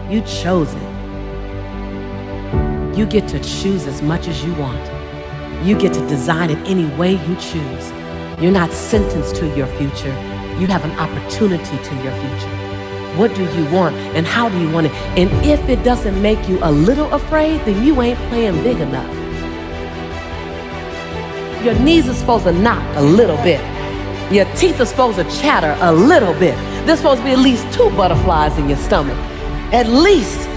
You chose it. You get to choose as much as you want. You get to design it any way you choose. You're not sentenced to your future. You have an opportunity to your future. What do you want and how do you want it? And if it doesn't make you a little afraid, then you ain't playing big enough. Your knees are supposed to knock a little bit. Your teeth are supposed to chatter a little bit. There's supposed to be at least 2 butterflies in your stomach. At least.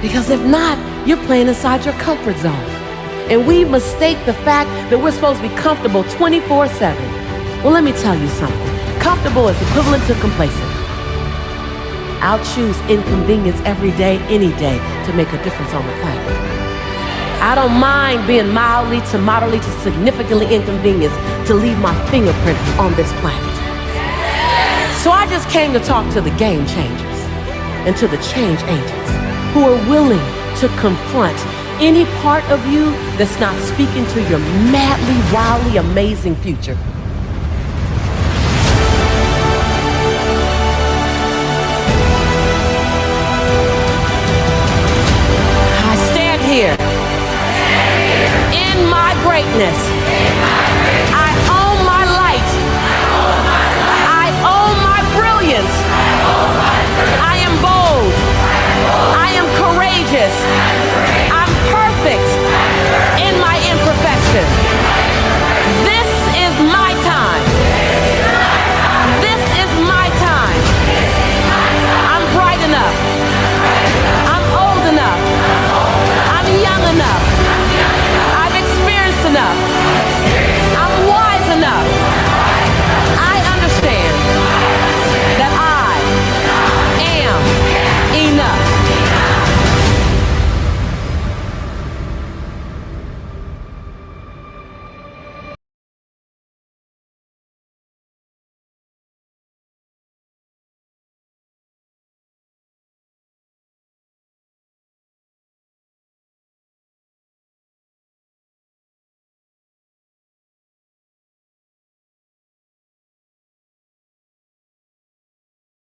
Because if not, you're playing inside your comfort zone. And we mistake the fact that we're supposed to be comfortable 24/7. Well, let me tell you something. Comfortable is equivalent to complacent. I'll choose inconvenience every day, any day, to make a difference on the planet. I don't mind being mildly to moderately to significantly inconvenienced to leave my fingerprint on this planet. So I just came to talk to the game changers and to the change agents who are willing to confront any part of you that's not speaking to your madly, wildly amazing future. Here in my greatness,